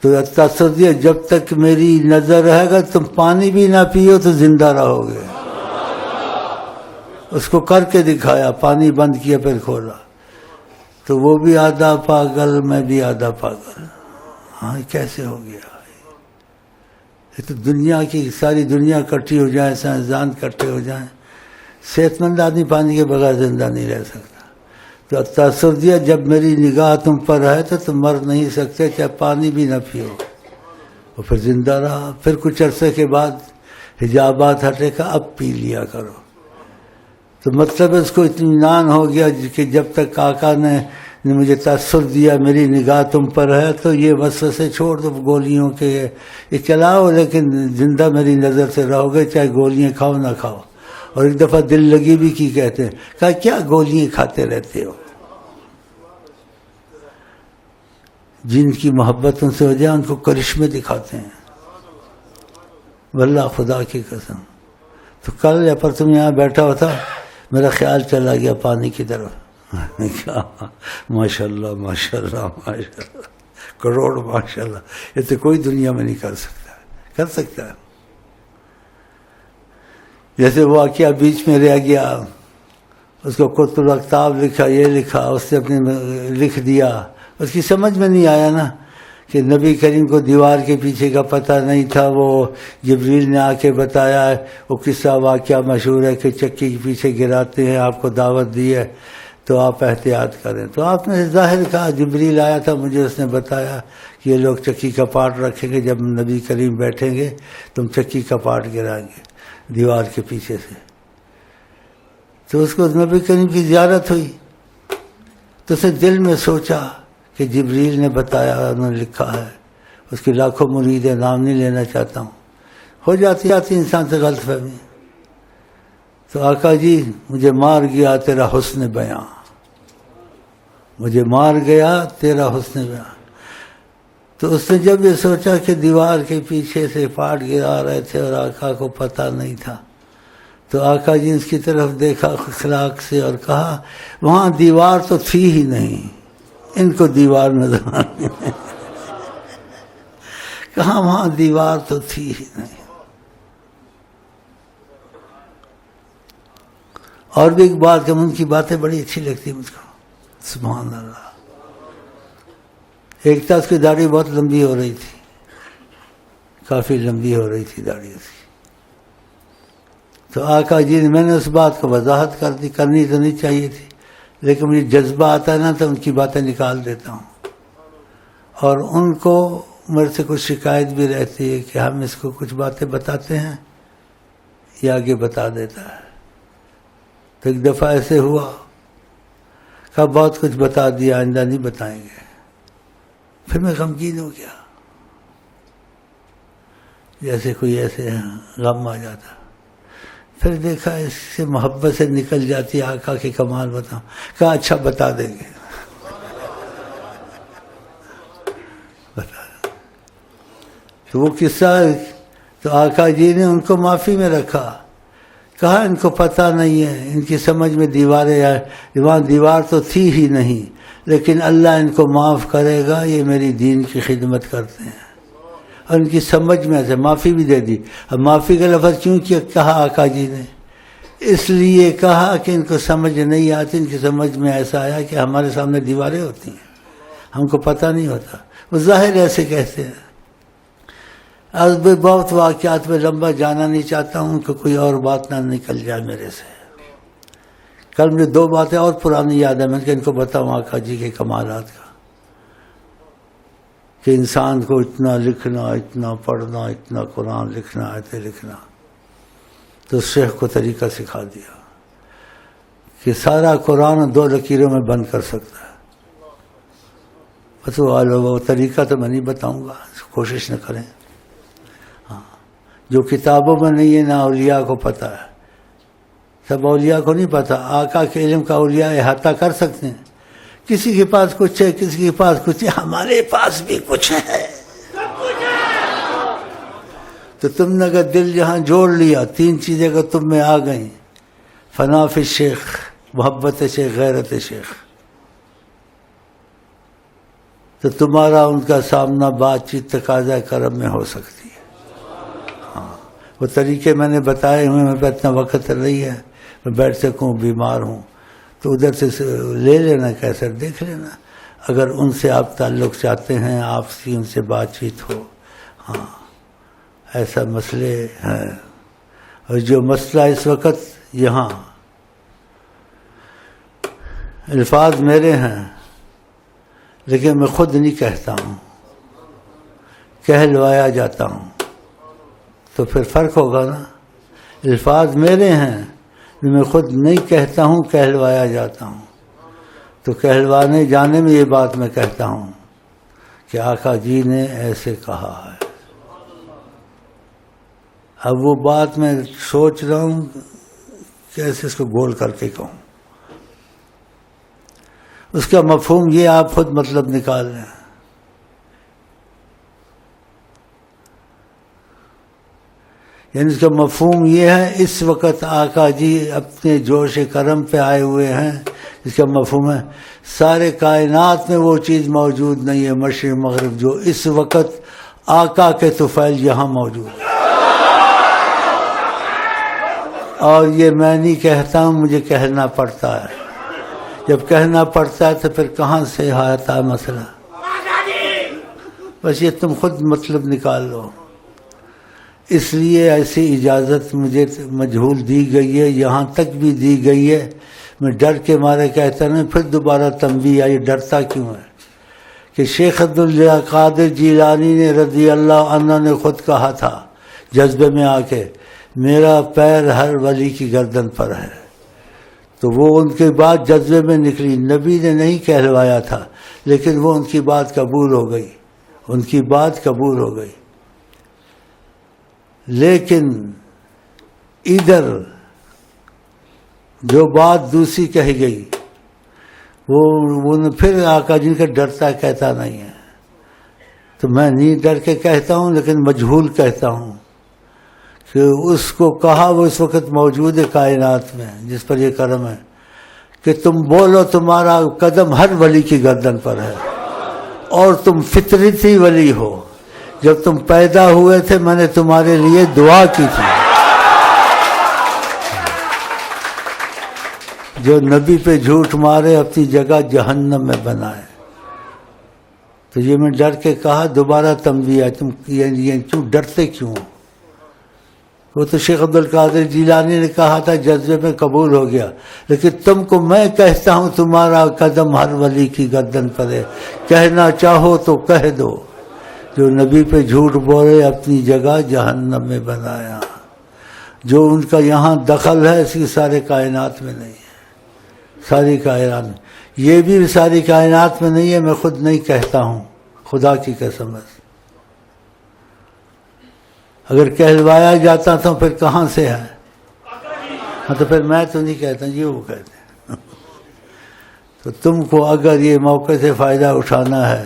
[SPEAKER 1] تو تصدیہ جب تک میری نظر رہے گا تم پانی بھی نہ پیو تو زندہ رہو گے. اس کو کر کے دکھایا, پانی بند کیا پھر کھولا. تو وہ بھی آدھا پاگل, میں بھی آدھا پاگل. ہاں کیسے ہو گیا؟ یہ تو دنیا کی ساری دنیا اکٹھی ہو جائے, سائنسدان اکٹھے ہو جائیں, صحت مند آدمی پانی کے بغیر زندہ نہیں رہ سکتا. تو تصدیہ جب میری نگاہ تم پر ہے تو تم مر نہیں سکتے چاہے پانی بھی نہ پیو. وہ پھر زندہ رہا. پھر کچھ عرصے کے بعد حجابات ہٹے کا اب پی لیا کرو. تو مطلب اس کو اطمینان ہو گیا کہ جب تک آقا نے مجھے تاثر دیا میری نگاہ تم پر ہے تو یہ وسوسے چھوڑ دو گولیوں کے, یہ چلاؤ لیکن زندہ میری نظر سے رہو گے چاہے گولیاں کھاؤ نہ کھاؤ. اور ایک دفعہ دل لگی بھی کی کہتے ہیں, کہا کیا گولیاں کھاتے رہتے ہو؟ جن کی محبت ان سے ہو جائے ان کو کرشمے دکھاتے ہیں, واللہ خدا کی قسم. تو کل یا پرسوں یہاں بیٹھا ہوا تھا, میرا خیال چلا گیا پانی کی طرف. ماشاء اللہ ماشاء اللہ ماشاء اللہ, کروڑ ماشاء اللہ. یہ تو کوئی دنیا میں نہیں کر سکتا. جیسے وہ واقعہ بیچ میں رہ گیا, اس کو قطب الاقطاب لکھا, یہ لکھا, اس نے اپنے لکھ دیا. اس کی سمجھ میں نہیں آیا نا کہ نبی کریم کو دیوار کے پیچھے کا پتہ نہیں تھا. وہ جبریل نے آ کے بتایا ہے. وہ قصہ واقعہ مشہور ہے کہ چکی کے پیچھے گراتے ہیں, آپ کو دعوت دی ہے تو آپ احتیاط کریں. تو آپ نے ظاہر کہا جبریل آیا تھا مجھے, اس نے بتایا کہ یہ لوگ چکی کا پاٹ رکھیں گے, جب نبی کریم بیٹھیں گے تم چکی کا پاٹ گرائیں گے دیوار کے پیچھے سے. تو اس کو نبی کریم کی زیارت ہوئی تو اس نے دل میں سوچا کہ جبریل نے بتایا, انہوں نے لکھا ہے. اس کی لاکھوں مرید ہیں, نام نہیں لینا چاہتا ہوں. ہو جاتی انسان سے غلط فہمی. تو آقا جی مجھے مار گیا تیرا حسن بیان, مجھے مار گیا تیرا حسن بیان. تو اس نے جب یہ سوچا کہ دیوار کے پیچھے سے پاٹ گرا رہے تھے اور آقا کو پتہ نہیں تھا, تو آقا جی اس کی طرف دیکھا اخلاق سے اور کہا وہاں دیوار تو تھی ہی نہیں, ان کو دیوار نظر آتی. کہاں وہاں دیوار تو تھی ہی نہیں. اور بھی ایک بات کہ ان کی باتیں بڑی اچھی لگتی مجھ کو, سبحان اللہ. ایک تھا اس کی داڑھی بہت لمبی ہو رہی تھی, کافی لمبی ہو رہی تھی داڑھی اس کی. تو آقا جی نے, میں نے اس بات کو وضاحت کر دی, کرنی تو نہیں چاہیے تھی لیکن مجھے جذبہ آتا ہے نا تو ان کی باتیں نکال دیتا ہوں. اور ان کو میرے سے کچھ شکایت بھی رہتی ہے کہ ہم اس کو کچھ باتیں بتاتے ہیں یہ آگے بتا دیتا ہے. تو ایک دفعہ ایسے ہوا, کہا بہت کچھ بتا دیا, آئندہ نہیں بتائیں گے. پھر میں غمگین ہو گیا, جیسے کوئی ایسے غم آ جاتا. پھر دیکھا اس سے محبت سے نکل جاتی, آقا کے کمال بتاؤں. کہا اچھا بتا دیں گے. تو وہ قصہ, تو آقا جی نے ان کو معافی میں رکھا, کہا ان کو پتہ نہیں ہے, ان کی سمجھ میں وہاں دیوار تو تھی ہی نہیں, لیکن اللہ ان کو معاف کرے گا, یہ میری دین کی خدمت کرتے ہیں. اور ان کی سمجھ میں ایسے معافی بھی دے دی. اب معافی کا لفظ کیوں کہا آقا جی نے؟ اس لیے کہا کہ ان کو سمجھ نہیں آتی. ان کی سمجھ میں ایسا آیا کہ ہمارے سامنے دیواریں ہوتی ہیں, ہم کو پتہ نہیں ہوتا. وہ ظاہر ایسے کہتے ہیں. آج بھی بہت واقعات میں لمبا جانا نہیں چاہتا ہوں کہ کوئی اور بات نہ نکل جائے میرے سے. کل مجھے 2 باتیں اور پرانی یاد ہے, میں کہ ان کو بتاؤں آقا جی کے کمالات کا, کہ انسان کو اتنا لکھنا, اتنا پڑھنا, اتنا قرآن لکھنا, آیتیں لکھنا. تو شیخ کو طریقہ سکھا دیا کہ سارا قرآن 2 لکیروں میں بند کر سکتا ہے. بس وہ طریقہ تو میں نہیں بتاؤں گا, کوشش نہ کریں. ہاں, جو کتابوں میں نہیں ہے نہ اولیاء کو پتہ ہے. سب اولیاء کو نہیں پتہ. آقا کے علم کا اولیاء احاطہ کر سکتے ہیں. کسی کے پاس کچھ ہے, کسی کے پاس کچھ ہے, ہمارے پاس بھی کچھ ہے. تو تم نے اگر دل جہاں جوڑ لیا, 3 چیزیں اگر تم میں آ گئیں, فنا فی الشیخ, محبت شیخ، غیرت شیخ، تو تمہارا ان کا سامنا بات چیت تقاضا کرم میں ہو سکتی ہے۔ ہاں، وہ طریقے میں نے بتائے ہوئے، میں پہ اتنا وقت نہیں ہے میں بیٹھ سکوں، بیمار ہوں، تو ادھر سے لے لینا کیسر، دیکھ لینا۔ اگر ان سے آپ تعلق چاہتے ہیں، آپسی ان سے بات چیت ہو، ہاں ایسا مسئلے ہیں۔ اور جو مسئلہ اس وقت یہاں الفاظ میرے ہیں لیکن میں خود نہیں کہتا ہوں، کہلوایا جاتا ہوں، تو پھر فرق ہوگا نا۔ الفاظ میرے ہیں میں خود نہیں کہتا ہوں، کہلوایا جاتا ہوں، تو کہلوانے جانے میں یہ بات میں کہتا ہوں کہ آقا جی نے ایسے کہا ہے۔ اب وہ بات میں سوچ رہا ہوں کیسے اس کو گول کر کے کہوں، اس کا مفہوم یہ آپ خود مطلب نکال لیں۔ یعنی اس کا مفہوم یہ ہے، اس وقت آقا جی اپنے جوش کرم پہ آئے ہوئے ہیں۔ اس کا مفہوم ہے سارے کائنات میں وہ چیز موجود نہیں ہے مشرق مغرب جو اس وقت آقا کے طفیل یہاں موجود ہے۔ اور یہ میں نہیں کہتا ہوں، مجھے کہنا پڑتا ہے۔ جب کہنا پڑتا ہے تو پھر کہاں سے آتا ہے مسئلہ؟ بس یہ تم خود مطلب نکال لو۔ اس لیے ایسی اجازت مجھے مجہول دی گئی ہے، یہاں تک بھی دی گئی ہے، میں ڈر کے مارے کہتا نہیں، پھر دوبارہ تنبیہ آئی، ڈرتا کیوں ہے؟ کہ شیخ عبدالقادر جیلانی نے رضی اللہ عنہ نے خود کہا تھا جذبے میں آ کے، میرا پیر ہر ولی کی گردن پر ہے۔ تو وہ ان کی بات جذبے میں نکلی، نبی نے نہیں کہلوایا تھا، لیکن وہ ان کی بات قبول ہو گئی، ان کی بات قبول ہو گئی۔ لیکن ادھر جو بات دوسری کہی گئی وہ پھر آقا جی کا ڈرتا کہتا نہیں ہے، تو میں نہیں ڈر کے کہتا ہوں لیکن مجہول کہتا ہوں کہ اس کو کہا وہ اس وقت موجود ہے کائنات میں جس پر یہ کرم ہے کہ تم بولو، تمہارا قدم ہر ولی کی گردن پر ہے، اور تم فطرتی ولی ہو۔ جب تم پیدا ہوئے تھے میں نے تمہارے لیے دعا کی تھی۔ جو نبی پہ جھوٹ مارے اپنی جگہ جہنم میں بنائے۔ تو یہ میں ڈر کے کہا، دوبارہ تنبیہ، تم یہ کیوں ڈرتے کیوں؟ وہ تو شیخ عبدالقادر جیلانی نے کہا تھا، جذبے میں قبول ہو گیا، لیکن تم کو میں کہتا ہوں تمہارا قدم ہر ولی کی گردن پر ہے، کہنا چاہو تو کہہ دو، جو نبی پہ جھوٹ بولے اپنی جگہ جہنم میں بنایا۔ جو ان کا یہاں دخل ہے اس کی سارے کائنات میں نہیں ہے، ساری کائنات میں، یہ بھی ساری کائنات میں نہیں ہے، میں خود نہیں کہتا ہوں، خدا کی قسم ہے۔ اگر کہلوایا جاتا تو پھر کہاں سے ہے؟ ہاں تو پھر میں تو نہیں کہتا، یہ وہ کہتے ہیں۔ تو تم کو اگر یہ موقع سے فائدہ اٹھانا ہے،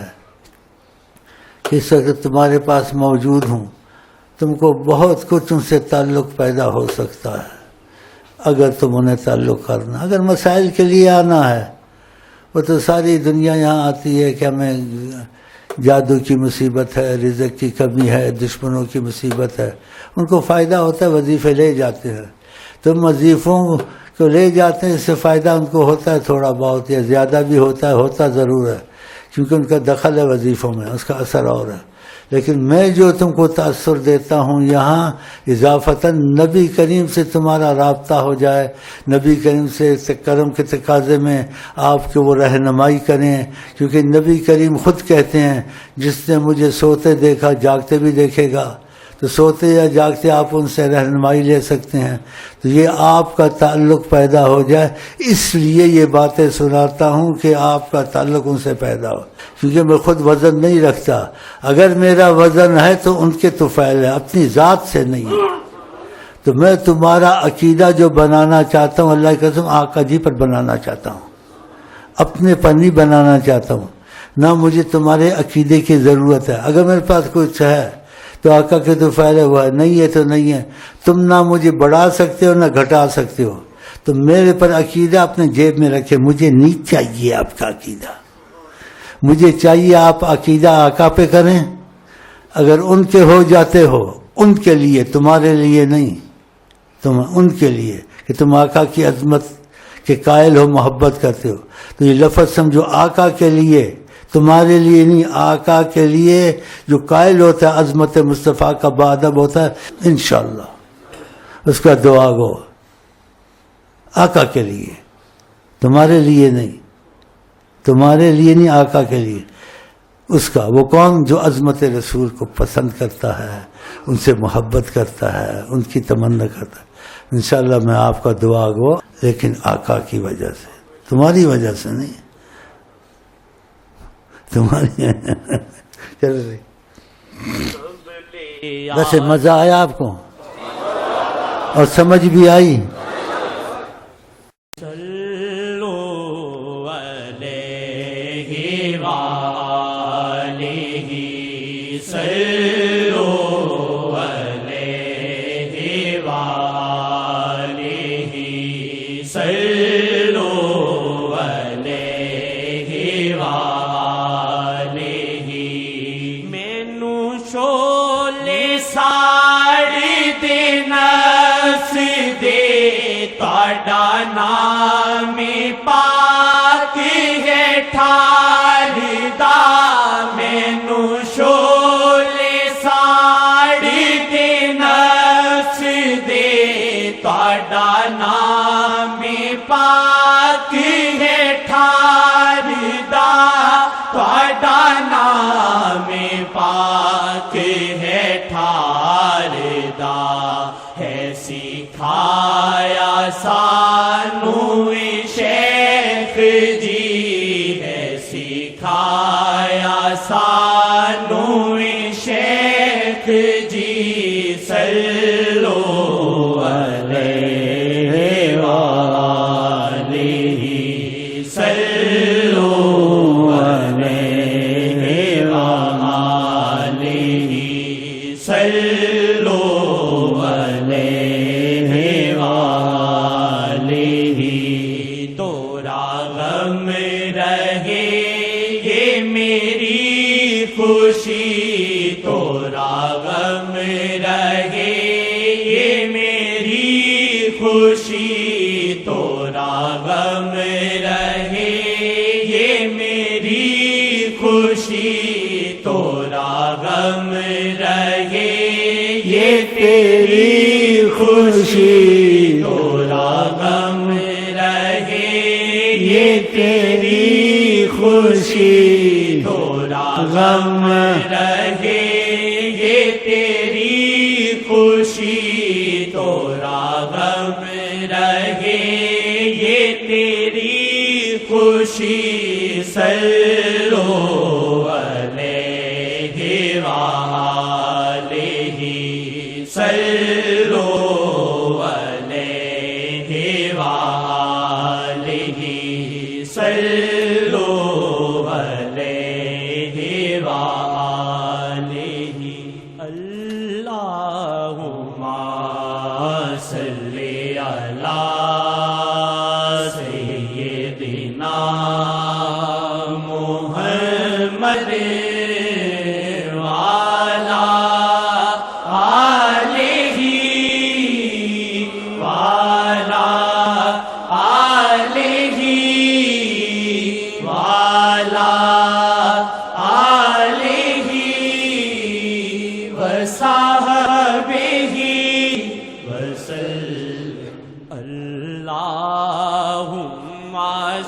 [SPEAKER 1] اس وقت تمہارے پاس موجود ہوں، تم کو بہت کچھ ان سے تعلق پیدا ہو سکتا ہے اگر تم انہیں تعلق کرنا۔ اگر مسائل کے لیے آنا ہے، وہ تو ساری دنیا یہاں آتی ہے کہ ہمیں جادو کی مصیبت ہے، رزق کی کمی ہے، دشمنوں کی مصیبت ہے، ان کو فائدہ ہوتا ہے، وظیفے لے جاتے ہیں۔ تم وظیفوں کو لے جاتے ہیں، اس سے فائدہ ان کو ہوتا ہے تھوڑا بہت، یا زیادہ بھی ہوتا ہے، ہوتا ضرور ہے، کیونکہ ان کا دخل ہے وظیفوں میں، اس کا اثر اور ہے۔ لیکن میں جو تم کو تاثر دیتا ہوں یہاں اضافتاً نبی کریم سے تمہارا رابطہ ہو جائے، نبی کریم سے کرم کے تقاضے میں آپ کے وہ رہنمائی کریں، کیونکہ نبی کریم خود کہتے ہیں جس نے مجھے سوتے دیکھا جاگتے بھی دیکھے گا، تو سوتے یا جاگتے آپ ان سے رہنمائی لے سکتے ہیں۔ تو یہ آپ کا تعلق پیدا ہو جائے، اس لیے یہ باتیں سناتا ہوں کہ آپ کا تعلق ان سے پیدا ہو، کیونکہ میں خود وزن نہیں رکھتا۔ اگر میرا وزن ہے تو ان کے طفیل ہے، اپنی ذات سے نہیں ہے۔ تو میں تمہارا عقیدہ جو بنانا چاہتا ہوں، اللہ کی قسم آقا جی پر بنانا چاہتا ہوں، اپنے پر نہیں بنانا چاہتا ہوں۔ نہ مجھے تمہارے عقیدے کی ضرورت ہے، اگر میرے پاس کچھ ہے تو آقا کے طفیل ہے، وہ ہے، نہیں ہے تو نہیں ہے۔ تم نہ مجھے بڑھا سکتے ہو نہ گھٹا سکتے ہو، تو میرے پر عقیدہ اپنے جیب میں رکھے، مجھے نہیں چاہیے آپ کا عقیدہ، مجھے چاہیے آپ عقیدہ آقا پہ کریں، اگر ان کے ہو جاتے ہو ان کے لیے، تمہارے لیے نہیں، تم ان کے لیے کہ تم آقا کی عظمت کے قائل ہو، محبت کرتے ہو، تو یہ لفظ سمجھو آقا کے لیے، تمہارے لیے نہیں، آقا کے لیے جو قائل ہوتا ہے عظمت مصطفیٰ کا بادب ہوتا ہے، انشاءاللہ اس کا دعا گو آقا کے لیے، تمہارے لیے نہیں، تمہارے لیے نہیں، آقا کے لیے۔ اس کا وہ کون؟ جو عظمت رسول کو پسند کرتا ہے، ان سے محبت کرتا ہے، ان کی تمنا کرتا ہے۔ انشاءاللہ میں آپ کا دعا گو، لیکن آقا کی وجہ سے، تمہاری وجہ سے نہیں، تمہاری چل رہی۔ ویسے مزہ آیا آپ کو اور سمجھ بھی آئی؟
[SPEAKER 3] ਨਾਮੀ ਪਾਕ ਹੈ ਠਾਰਦਾ, ਮੈਨੂੰ ਸ਼ੋਲੇ ਸਾੜੀ ਦੇ ਨਫਸ ਦੇ, ਤੁਹਾਡਾ ਨਾਮੀ ਪਾਕ ਹੈ ਠਾਰਦਾ, ਤੁਹਾਡਾ ਨਾਮੀ ਪਾਕ ਹੈ ਠਾਰਦਾ, ਹੈ ਸਿਖਾਇਆ ਸਾਨੂੰ ਸ਼ੇਖ ਜੀ, ਹੈ ਸਿਖਾਇਆ ਸਾਨੂੰ ਸ਼ੇਖ ਜੀ, ਸੱਲੋ ਅਲੈਹਿ ਵਾਲਿhi, ਸੱਲੋ ਅਲੈਹਿ ਵਾਲਿhi, ਸੱਲੋ خوشی، تورا غم رہے یہ میری خوشی، تورا غم رہے یہ میری خوشی، تورا غم رہے یہ تیری خوشی، تورا غم رہے یہ تیری خوشی، تورا غم رہے یہ تیری خوشی، تورا غم رہے یہ تیری خوشی، صلو علیہ وآلہ، صلو علیہ وآلہ، صلو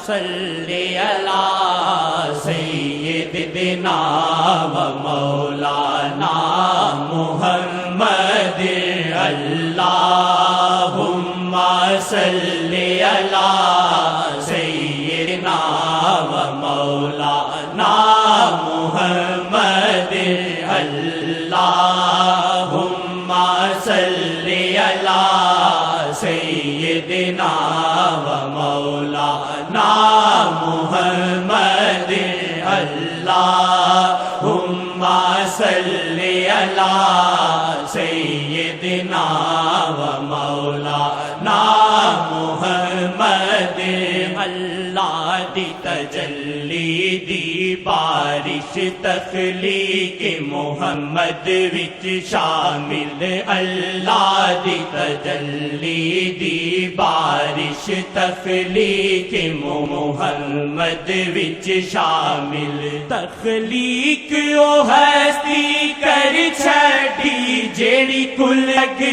[SPEAKER 3] صلی علی سیدنا و مولانا محمد، اللہم صلی علی سیدنا و مولانا محمد، اللہم صلی علی سیدنا و مولانا محمد، اللہم صلی علی سیدنا و مولانا محمد۔ بارش تخلیق محمد وچ شامل اللہ دی تجلی دی بارش تخلیق محمد وچ شامل تخلیق او ہستی کر چھڈی جیڑی کل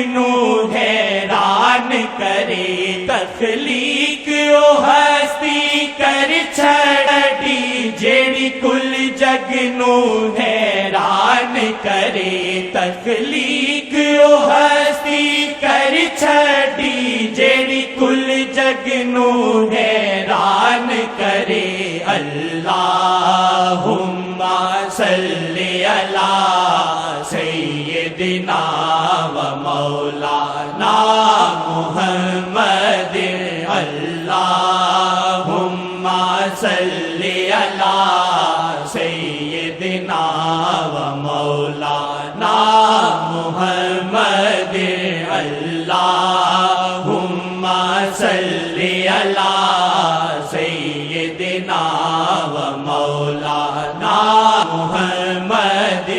[SPEAKER 3] نو حیران کرے تخلیق او ہستی کر چھڈی جیڑی کل جگ نو حیران کرے تخلیق او ہستی کر چھڈی جیڑی کل جگ نو حیران کرے اللہم صلی علی سیدنا و مولانا محمد اللہم صلی علی سیدنا و مولانا محمد اللہم صلی علی سیدنا و مولانا محمد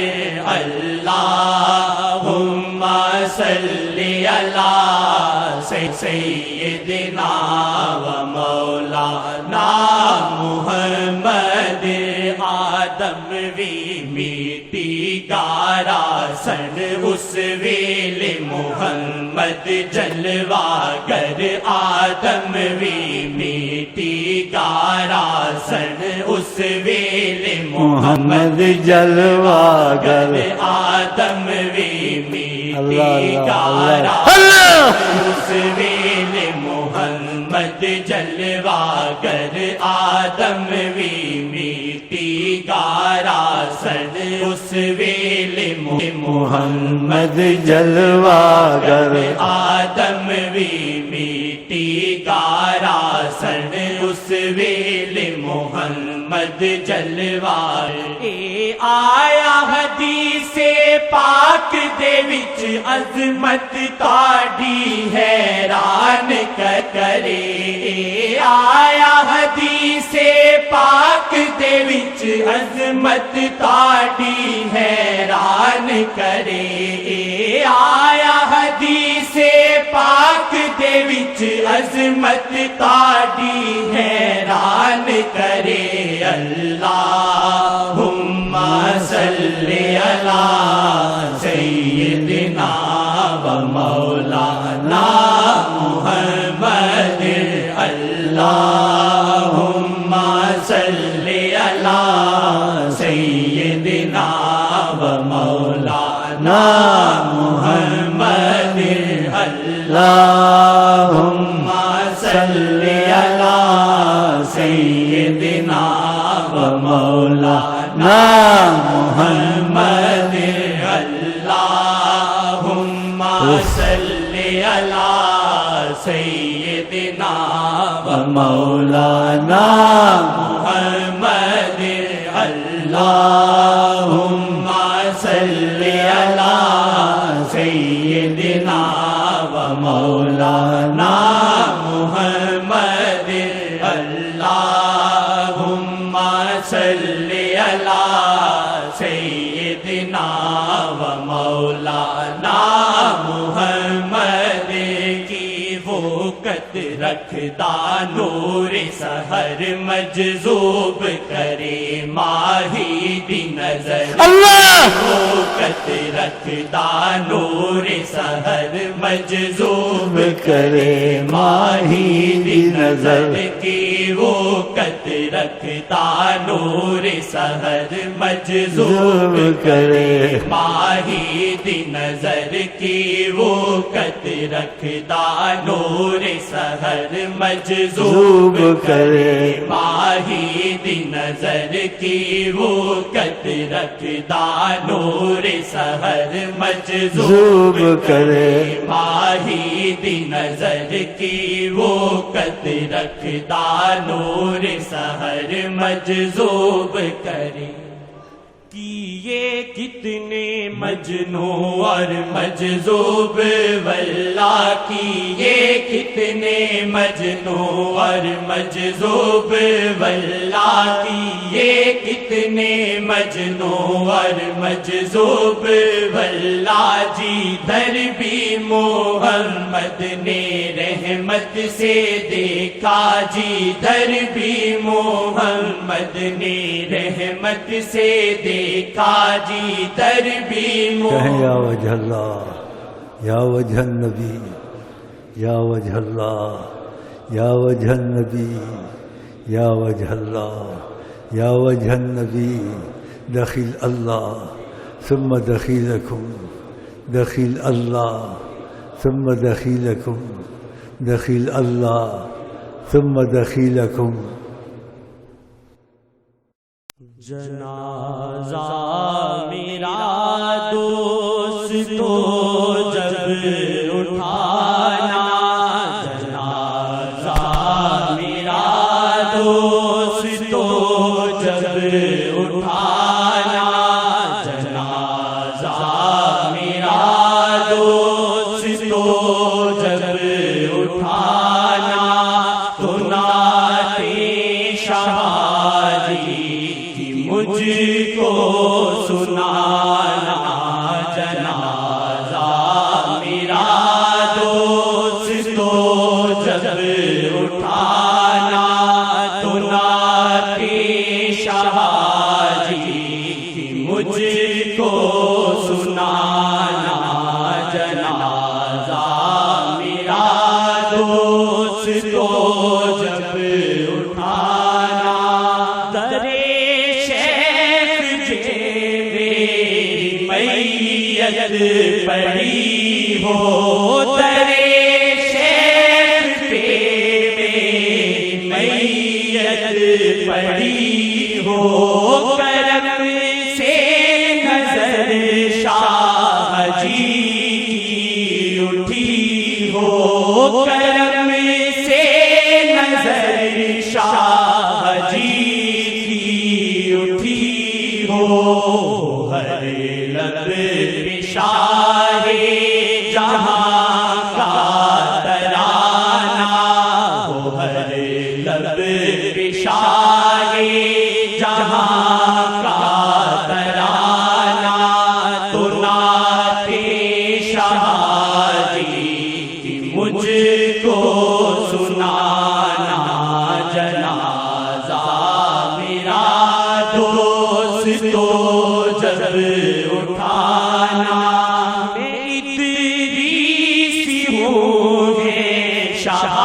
[SPEAKER 3] اللہم صلی علی سیدنا و مولانا محمد آدم وی میٹی گارا سن اس ویل محمد جلوہ گر آدم وی میٹی گارا سن اس ویل محمد
[SPEAKER 1] جلوہ گر
[SPEAKER 3] آدم وی میٹی گارا اس ویل محمد جلوہ گر آدم وی میٹی گارا سن اس ویل
[SPEAKER 1] محمد جلوہ گر
[SPEAKER 3] آدم وی میٹی گارا سن اس ویل محمد جلوہ اے آیا حدیث پاک دے وچ عظمت تاڑی حیران کرے اے آیا حدیث پاک دے وچ عظمت تاڑی حیران کرے اے آیا حدیث پاک دے وچ عظمت تاڑی حیران کرے اللہم صلی علی سیدنا و مولانا محمد اللہم صلی علی سیدنا و مولانا محمد اللہم صلی علی سیدنا و مولانا محمد اللہم صلی علی سیدنا و مولانا محمد اللہم صلی علی سیدنا و مولانا محمد اللہم صلی علی سیدنا و مولانا محمد کی وقت رکھدا نور سحر مجذوب کرے ماہی دی نظر وقت رکھدا نور سحر مجذوب کرے ماہی دی نظر کی وقت رکھدا نور سحر مجذوب کرے ماہی دی نظر کی وقت رکھدا نور سحر مجذوب کرے ماہی دی نظر کی وقت رکھدا نور سحر مجذوب کرے ماہی دی نظر کی وقت رکھدا نور سحر مجذوب کرے کی یہ کتنے مجنوں اور مجذوب واللہ کی، یہ کتنے مجنوں اور مجذوب واللہ کی، یہ کتنے مجنوں اور مجذوب واللہ جی، در بھی محمد نے رحمت سے دیکھا جی، در بھی محمد نے رحمت سے دیکھا جی، در بھی
[SPEAKER 1] کہیں یا وجہ اللہ، یا وجہ النبی، یا وجہ اللہ، یا وجہ النبی، یا وجہ اللہ، یا وجہ النبی، دخیل اللہ ثم دخیلکم، دخیل اللہ ثم دخیلکم، دخیل اللہ ثم دخیلکم۔
[SPEAKER 3] جنازہ میرا دوستو جب اٹھانا، جنازہ میرا دوستو جب اٹھانا، جنازہ میرا دوستو جب اٹھانا، تو نعت شہادی مجھ کو سنانا، جنازہ میرا دوستو جب اٹھانا، تو نعت شہادی مجھ کو سنانا، جنازہ میرا دوستو جب اٹھانا، درے پڑی ہو، درے شیخ پہ میت پڑی ہو، کرم سے نظر شاہ جی کی اٹھی ہو، کرم سے نظر شاہ جی کی اٹھی ہو، ہر لب شاہ جہاں کا ترانہ ہو، ہر لب شاہ جہاں کا ترانہ، تو نعت شہادی مجھ کو سنانا، جنازہ میرا دوستو جب اٹھانا، میں ادریسی ہوں گے شاہ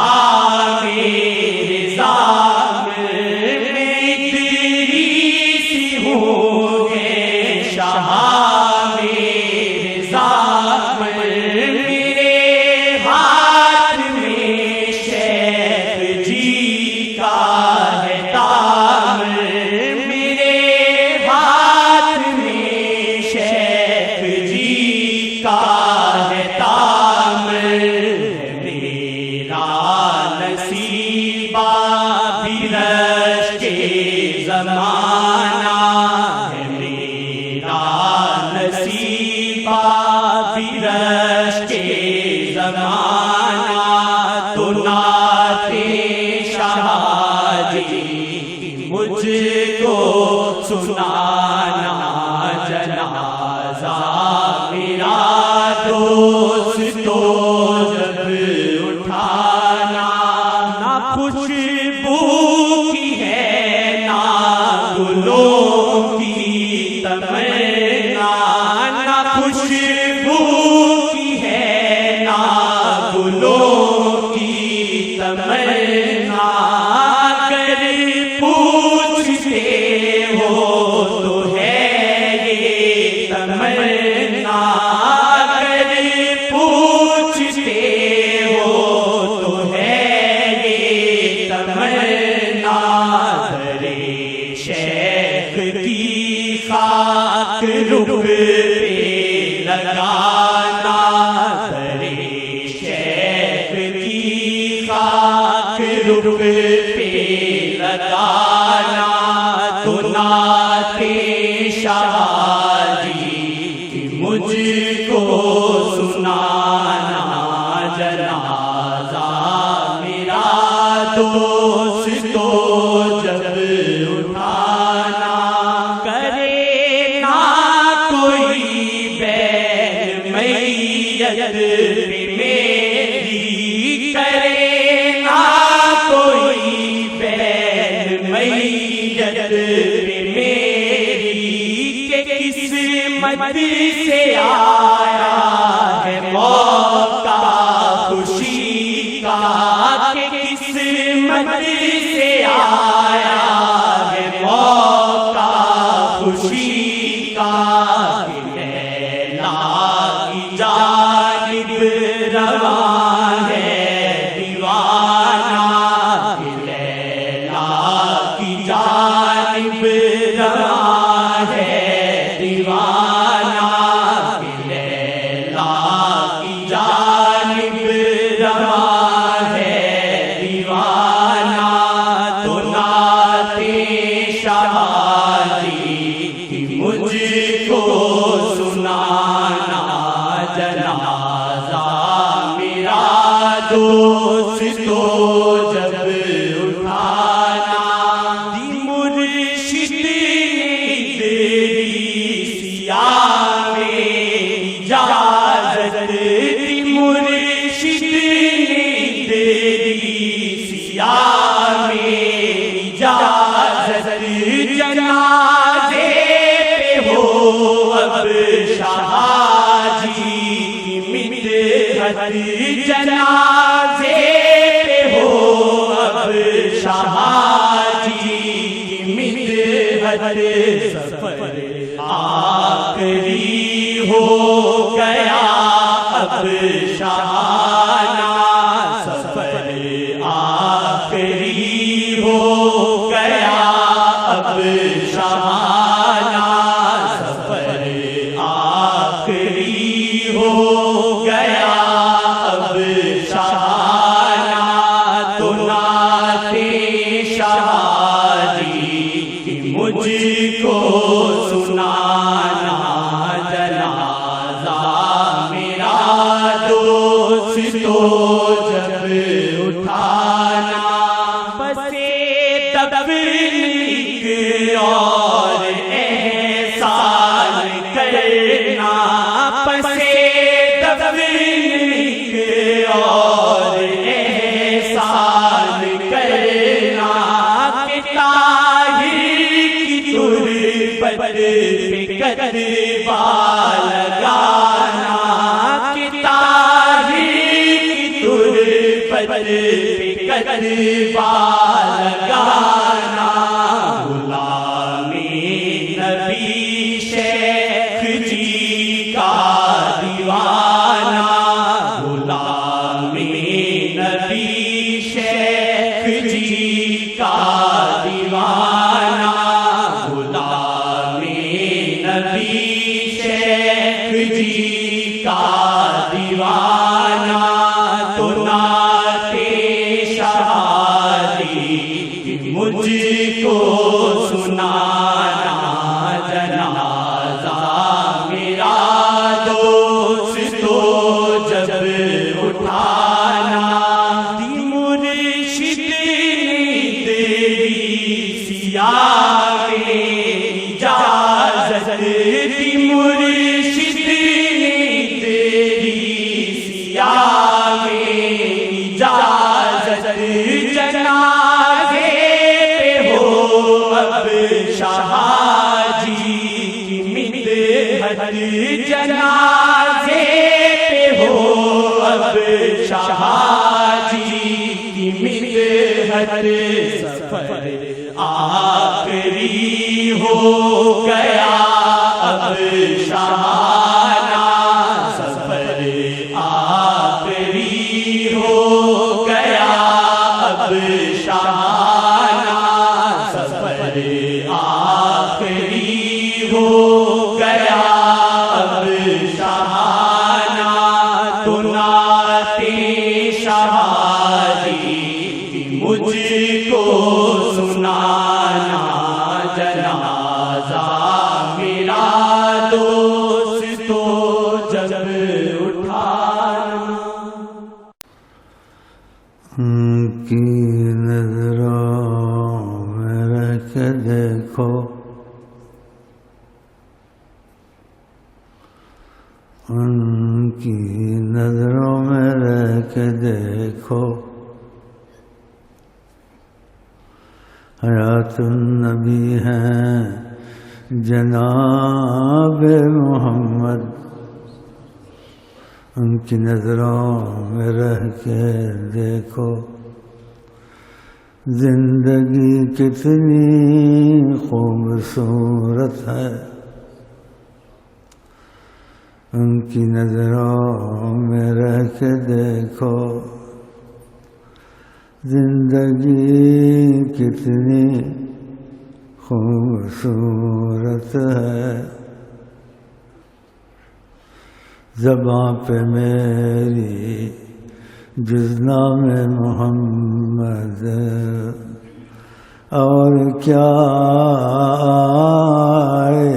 [SPEAKER 3] میرے زامن، میں ادریسی ہوں گے شاہ میرے زامن، میرے ہاتھ میں شیخ جی کا ہے دامن، میرے ہاتھ میں شیخ جی کا ہے دامن، میرا نصیبہ بھی رشک زمانہ ہے، میرا نصیبہ بھی رشک زمانہ، تو نعت شہادی مجھ کو سنانا، جنازہ میرا دوستو جب اٹھانا، نہ خوشبو کی ہے نہ گلوں کی تمنا، نہ خوشبو کی ہے نہ گلوں کی تمنا، اگر پوچھتے ہو تو ہے یہ تمنا، اگر پوچھتے ہو تو ہے یہ تمنا، درے شیخ کی خاک رخ پہ لگانا، درے شیخ کی خاک رخ پہ لگانا، تو نعت شہادی پہ میری کرے نہ کوئی بین میت پہ میری کہ قسمت سے آیا ہے موقع خوشی کا کہ قسمت سے آیا ہے موقع خوشی کا کہ لیلا کی جانب رواں ہے دیوانہ کہ لیلا کی جانب رواں ہے دیوانہ کہ لیلا کی جانب رواں ہے دیوانہ تو نعت شاہی کی مجھ کو سنانا جنازہ میرا دوست تو جب اٹھانا دی مرشد نے تیری سیاہ میں اجازت دی مرشد نے تیری سیاہ میں اجازت جنازے پہ ہو اب شاہ جی کی مدحت جنازے پہ ہو اب شاہ جی کی مدحت سفر آخری ہو گیا اب شاہانہ سفر آخری ہو گیا اب شاہانہ سفر آخری ہو گیا اب شاہانہ تو نعت شاہی کی مجھ کو سنانا جنازہ میرا دوست تو جب اٹھانا بسے تبلیغ اور احسان کرنا بسے تبلیغ اور احسان کرنا کہ طاہر کی تربت پہ کتبہ لگانا کہ طاہر کی تربت پہ کتبہ لگانا غلامی نبی شیخ جی کا دیوانہ غلامی نبی شیخ جی کا دیوانہ غلامی نبی شیخ جی کا دیوانہ تو نعت شاہی کی مجھ کو سنانا جنازہ میرا دوست تو جب اٹھانا دی مرشد نے تیری سیاہ میں اجازت دی مرشد نے تیری سیاہ میں اجازت جنازے پہ ہو اب شاہ جی کی مدحت جنازے پہ ہو اب شاہ جی کی مدحت سفر آخری ہو گیا اب شاہانہ سفر آخری ہو گیا اب شاہانہ سفر آخری ہو گیا اب شاہانہ تو نعت شاہی کی مجھ کو سنانا جنازہ میرا دوست تو جب اٹھانا
[SPEAKER 1] ان کی نظروں میں رہ کے دیکھو ان کی نظروں میں رہ کے دیکھو، حیات النبی ہیں جناب محمد، ان کی نظروں میں رہ کے دیکھو، زندگی کتنی خوبصورت ہے، ان کی نظروں میں رہ کے دیکھو، زندگی کتنی خوبصورت ہے، زباں پہ میری جز نام محمد اور کیا آئے،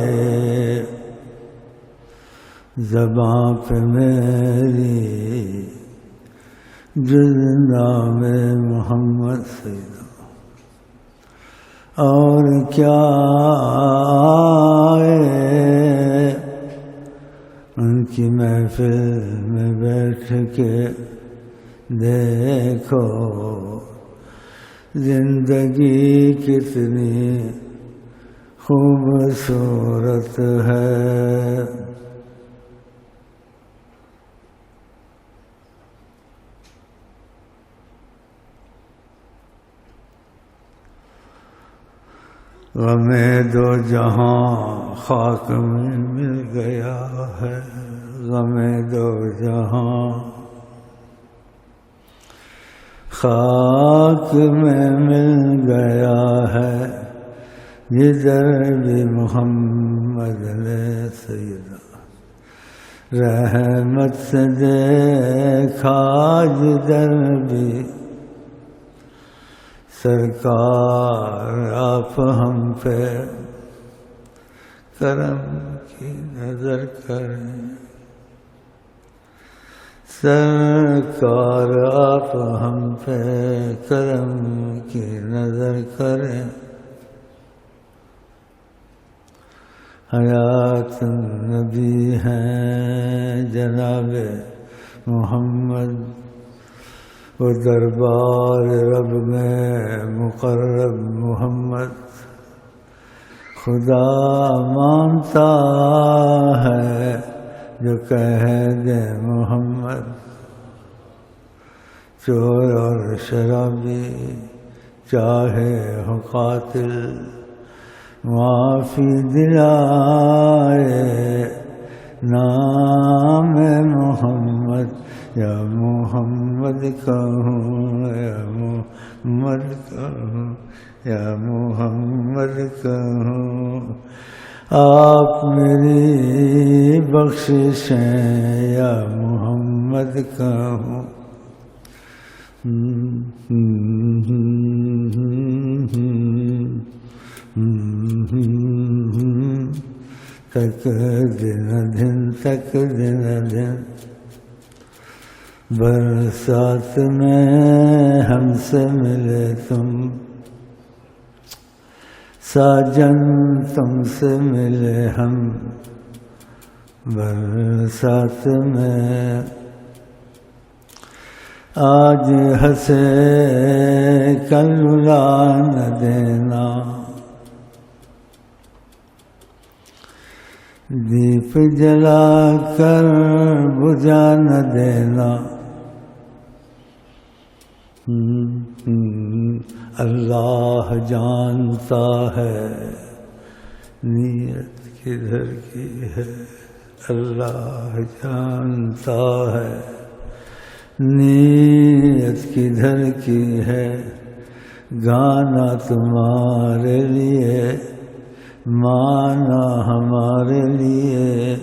[SPEAKER 1] زباں پہ میری جز نام محمد سیدہ اور کیا آئے، ان کی محفل میں بیٹھ کے دیکھو، زندگی کتنی خوبصورت ہے۔ غم دو جہاں خاک میں مل گیا ہے، غم دو جہاں خاک میں مل گیا ہے، جدھر بھی محمد نے سیدہ رحمت سے دیکھا، جدھر بھی سرکار آپ ہم پہ کرم کی نظر کریں، سرکار آپ ہم پہ کرم کی نظر کریں، حیات النبی ہیں جناب محمد، وہ دربار رب میں مقرب محمد، خدا مانتا ہے جو کہہ دے محمد، چور اور شرابی چاہے ہو قاتل معافی دلائے، نام محمد یا محمد کہوں، یا محمد کہوں، یا محمد کہوں، آپ میری بخشش ہیں یا محمد کہوں، تک دن دن تک دن دن برسات میں ہم سے ملے تم، ساجن تم سے ملے ہم برسات میں، آج ہنسے کل رلا نہ دینا، دیپ جلا کر بجھا نہ دینا، اللہ جانتا ہے نیت کدھر کی ہے، اللہ جانتا ہے نیت کدھر کی ہے، گانا تمہارے لیے مانا ہمارے لیے،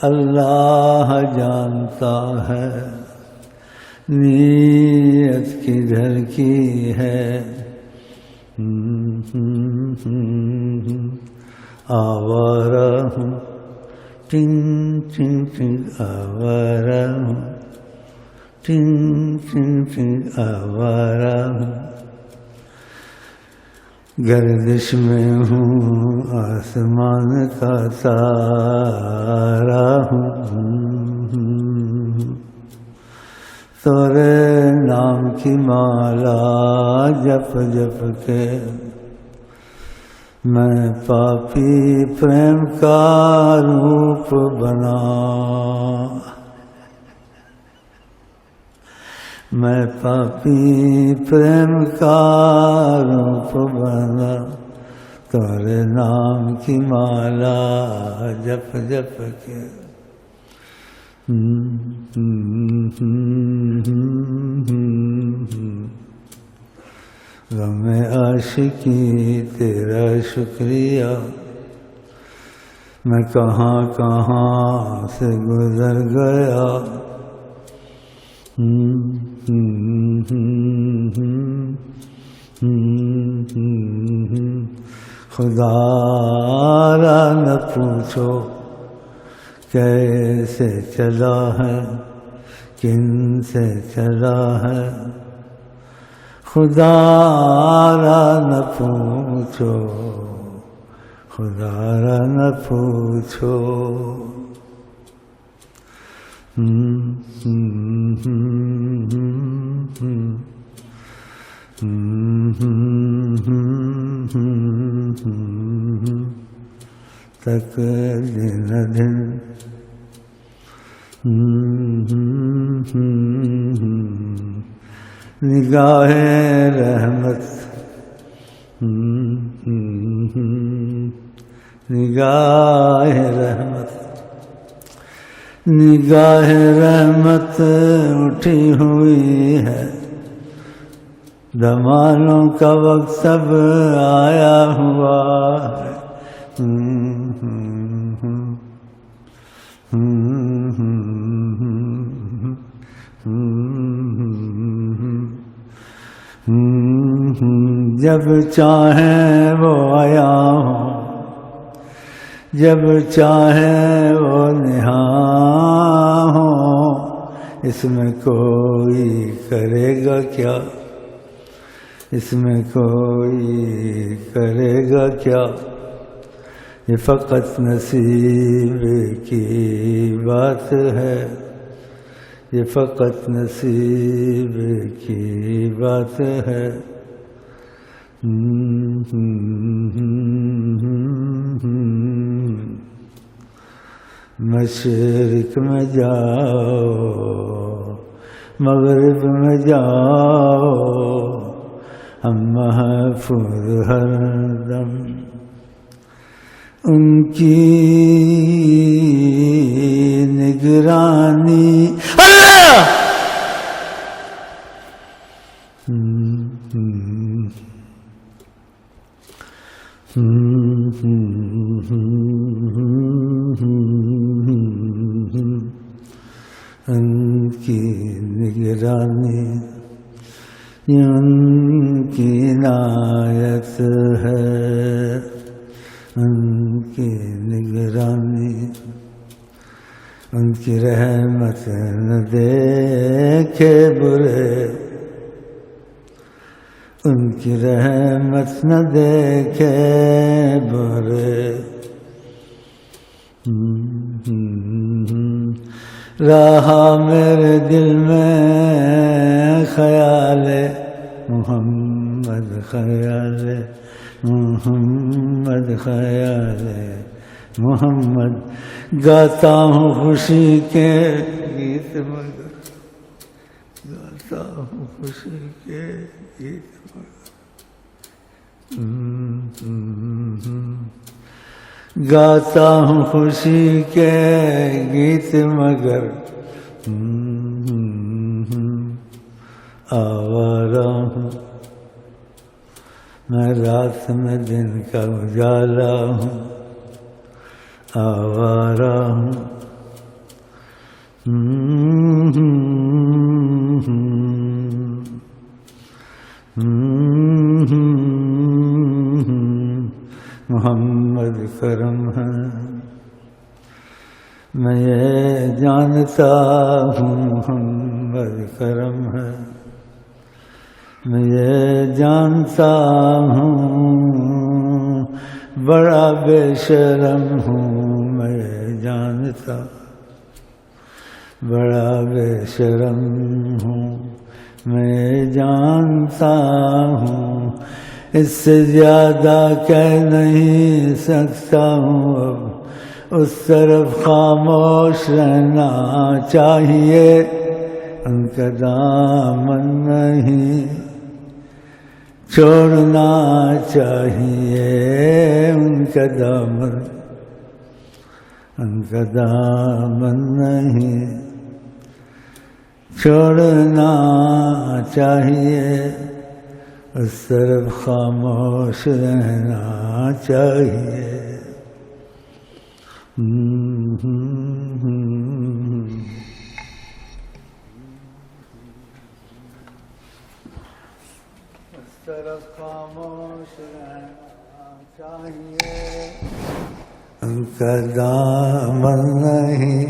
[SPEAKER 1] اللہ جانتا ہے نیت کدھر کی ہے، آوارہ ہوں ٹنگ ٹنگ ٹنگ، آوارہ ہوں ٹنگ ٹنگ ٹنگ، آوارہ ہوں، گردش میں ہوں آسمان کا تارا ہوں، تورے نام کی مالا جپ جپ کے میں پاپی پریم کا روپ بنا، میں پاپی پریم کا روپ بنا، تورے نام کی مالا جپ جپ کے غم عاشقی تیرا شکریہ، میں کہاں کہاں سے گزر گیا، خدا را نہ پوچھو کیسے چلا ہے، کن سے چلا ہے، خدا را نہ پوچھو، خدا را نہ پوچھو، تک دن دن نگاہ رحمت، نگاہ رحمت، نگاہ رحمت اٹھی ہوئی ہے، دمانوں کا وقت سب آیا ہوا ہے، جب چاہیں وہ آیا ہوں، جب چاہیں وہ نہاں ہوں، اس میں کوئی کرے گا کیا، اس میں کوئی کرے گا کیا، یہ فقط نصیب کی بات ہے، یہ فقط نصیب کی بات ہے، مشرق میں جاؤ مغرب میں جاؤ، ہم محفوظ ہر دم ان کی نگرانی، اللہ ان کی نگرانی ان کی عنایت ہے، ان کی نگرانی، ان کی رحمت نہ دیکھے برے، ان کی رحمت نہ دیکھے برے، رہا میرے دل میں خیال محمد، خیال محمد، خیال محمد، گاتا ہوں خوشی کے گیت مگر، گاتا ہوں خوشی کے گیت مگر، گاتا ہوں خوشی کے گیت مگر، آوارہ ہوں میں رات میں دن کا اجالا ہوں، آوارہ ہوں محمد کرم ہے، میں یہ جانتا ہوں محمد کرم ہے، میں یہ جانتا ہوں بڑا بے شرم ہوں، میں یہ جانتا بڑا بے شرم ہوں میں جانتا ہوں، اس سے زیادہ کہہ نہیں سکتا ہوں، اب اس طرف خاموش رہنا چاہیے، ان کا دامن نہیں چھوڑنا چاہیے، ان کا دامن نہیں چھوڑنا چاہیے، اس طرف خاموش رہنا چاہیے۔ اس طرف خاموش رہنا چاہیے، ان کا دامن نہیں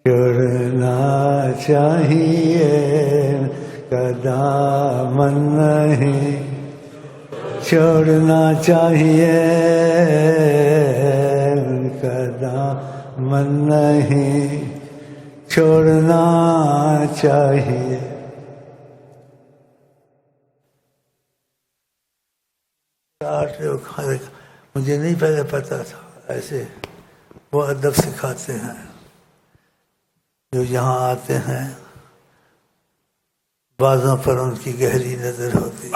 [SPEAKER 1] چھوڑنا چاہیے، ان کا دامن نہیں چھوڑنا چاہیے، ان کا دامن نہیں چھوڑنا چاہیے۔ مجھے نہیں پہلے پتا تھا، ایسے وہ ادب سکھاتے ہیں جو یہاں آتے ہیں، بعضوں پر ان کی گہری نظر ہوتی ہے،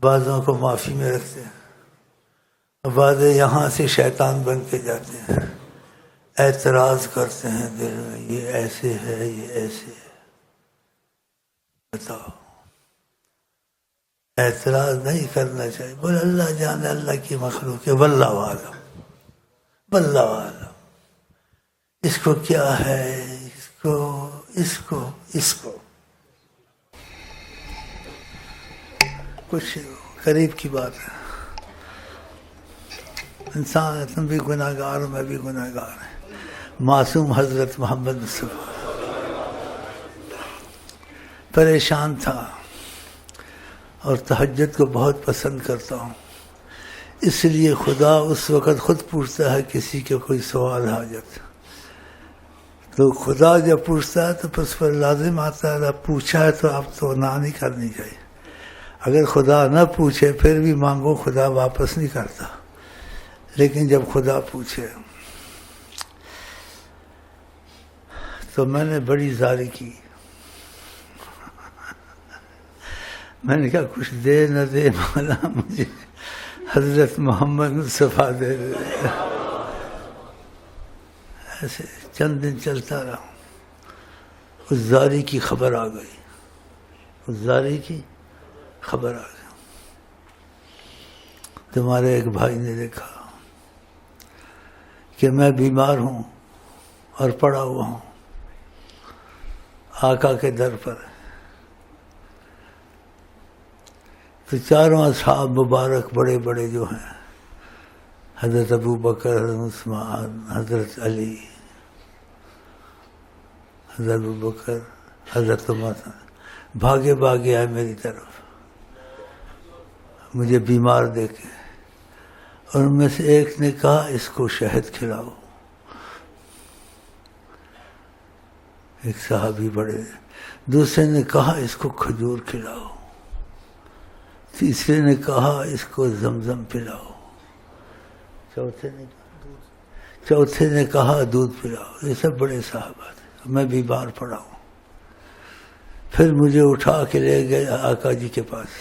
[SPEAKER 1] بعضوں کو معافی میں رکھتے ہیں، بعض یہاں سے شیطان بن کے جاتے ہیں، اعتراض کرتے ہیں دل میں، یہ ایسے ہے، یہ ایسے ہے۔ بتاؤ، اعتراض نہیں کرنا چاہیے، بول اللہ جانے، اللہ کی مخلوق ہے، واللہ عالم، واللہ عالم، اس کو کیا ہے، اس کو کچھ قریب کی بات ہے۔ انسان، تم بھی گناہ گار ہو، میں بھی گناہ گار ہوں۔ معصوم حضرت محمد مصطفیٰ پریشان تھا اور تہجد کو بہت پسند کرتا ہوں، اس لیے خدا اس وقت خود پوچھتا ہے کسی کے کوئی سوال حاجت، تو خدا جب پوچھتا ہے تو پس پر لازم آتا ہے، اب پوچھا ہے تو اب تو نہ نہیں کرنی چاہیے۔ اگر خدا نہ پوچھے پھر بھی مانگو، خدا واپس نہیں کرتا، لیکن جب خدا پوچھے تو میں نے بڑی زاری کی، میں نے کہا کچھ دے نہ دے مولا، مجھے حضرت محمد مصطفیٰ دے دے۔ ایسے چند دن چلتا رہا، اس زاری کی خبر آ گئی، تمہارے ایک بھائی نے دیکھا کہ میں بیمار ہوں اور پڑا ہوا ہوں آقا کے در پر، تو چاروں اصحاب مبارک بڑے بڑے جو ہیں، حضرت ابو بکر، حضرت عثمان، حضرت علی، حضرت ابو بکر، حضرت عمر، بھاگے آئے میری طرف مجھے بیمار دیکھے، اور ان میں سے ایک نے کہا اس کو شہد کھلاؤ، ایک صحابی بڑے، دوسرے نے کہا اس کو کھجور کھلاؤ، تیسرے نے کہا اس کو زمزم پلاؤ، چوتھے نے کہا دودھ پلاؤ۔ یہ سب بڑے صحابہ تھے، میں بیمار پڑا ہوں۔ پھر مجھے اٹھا کے لے گئے آقا جی کے پاس۔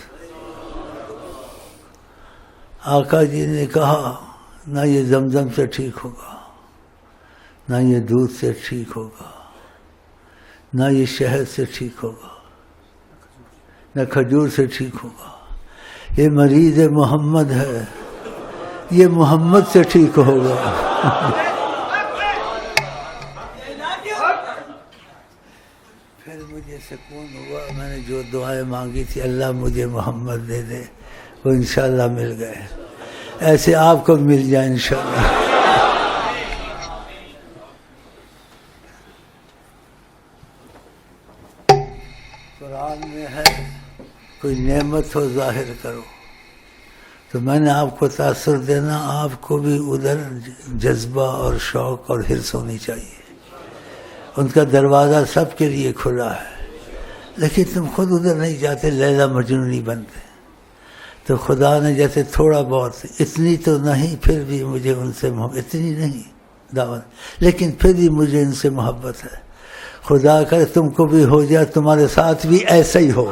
[SPEAKER 1] آقا جی نے کہا نہ یہ زمزم سے ٹھیک ہوگا، نہ یہ دودھ سے ٹھیک ہوگا، نہ یہ شہد سے ٹھیک ہوگا، نہ کھجور سے ٹھیک ہوگا، یہ مریض محمد ہے، یہ محمد سے ٹھیک ہوگا۔ پھر مجھے سکون ہوا، میں نے جو دعائیں مانگی تھی اللہ مجھے محمد دے دے، وہ انشاءاللہ مل گئے، ایسے آپ کو مل جائے انشاءاللہ۔ قرآن میں ہے کوئی نعمت ہو ظاہر کرو، تو میں نے آپ کو تاثر دینا، آپ کو بھی ادھر جذبہ اور شوق اور حرص ہونی چاہیے۔ ان کا دروازہ سب کے لیے کھلا ہے، لیکن تم خود ادھر نہیں جاتے، لیلا مجنون نہیں بنتے۔ تو خدا نے جیسے تھوڑا بہت، اتنی تو نہیں، پھر بھی مجھے ان سے اتنی نہیں دعوت، لیکن پھر بھی مجھے ان سے محبت ہے۔ خدا کرے تم کو بھی ہو جائے، تمہارے ساتھ بھی ایسا ہی ہو۔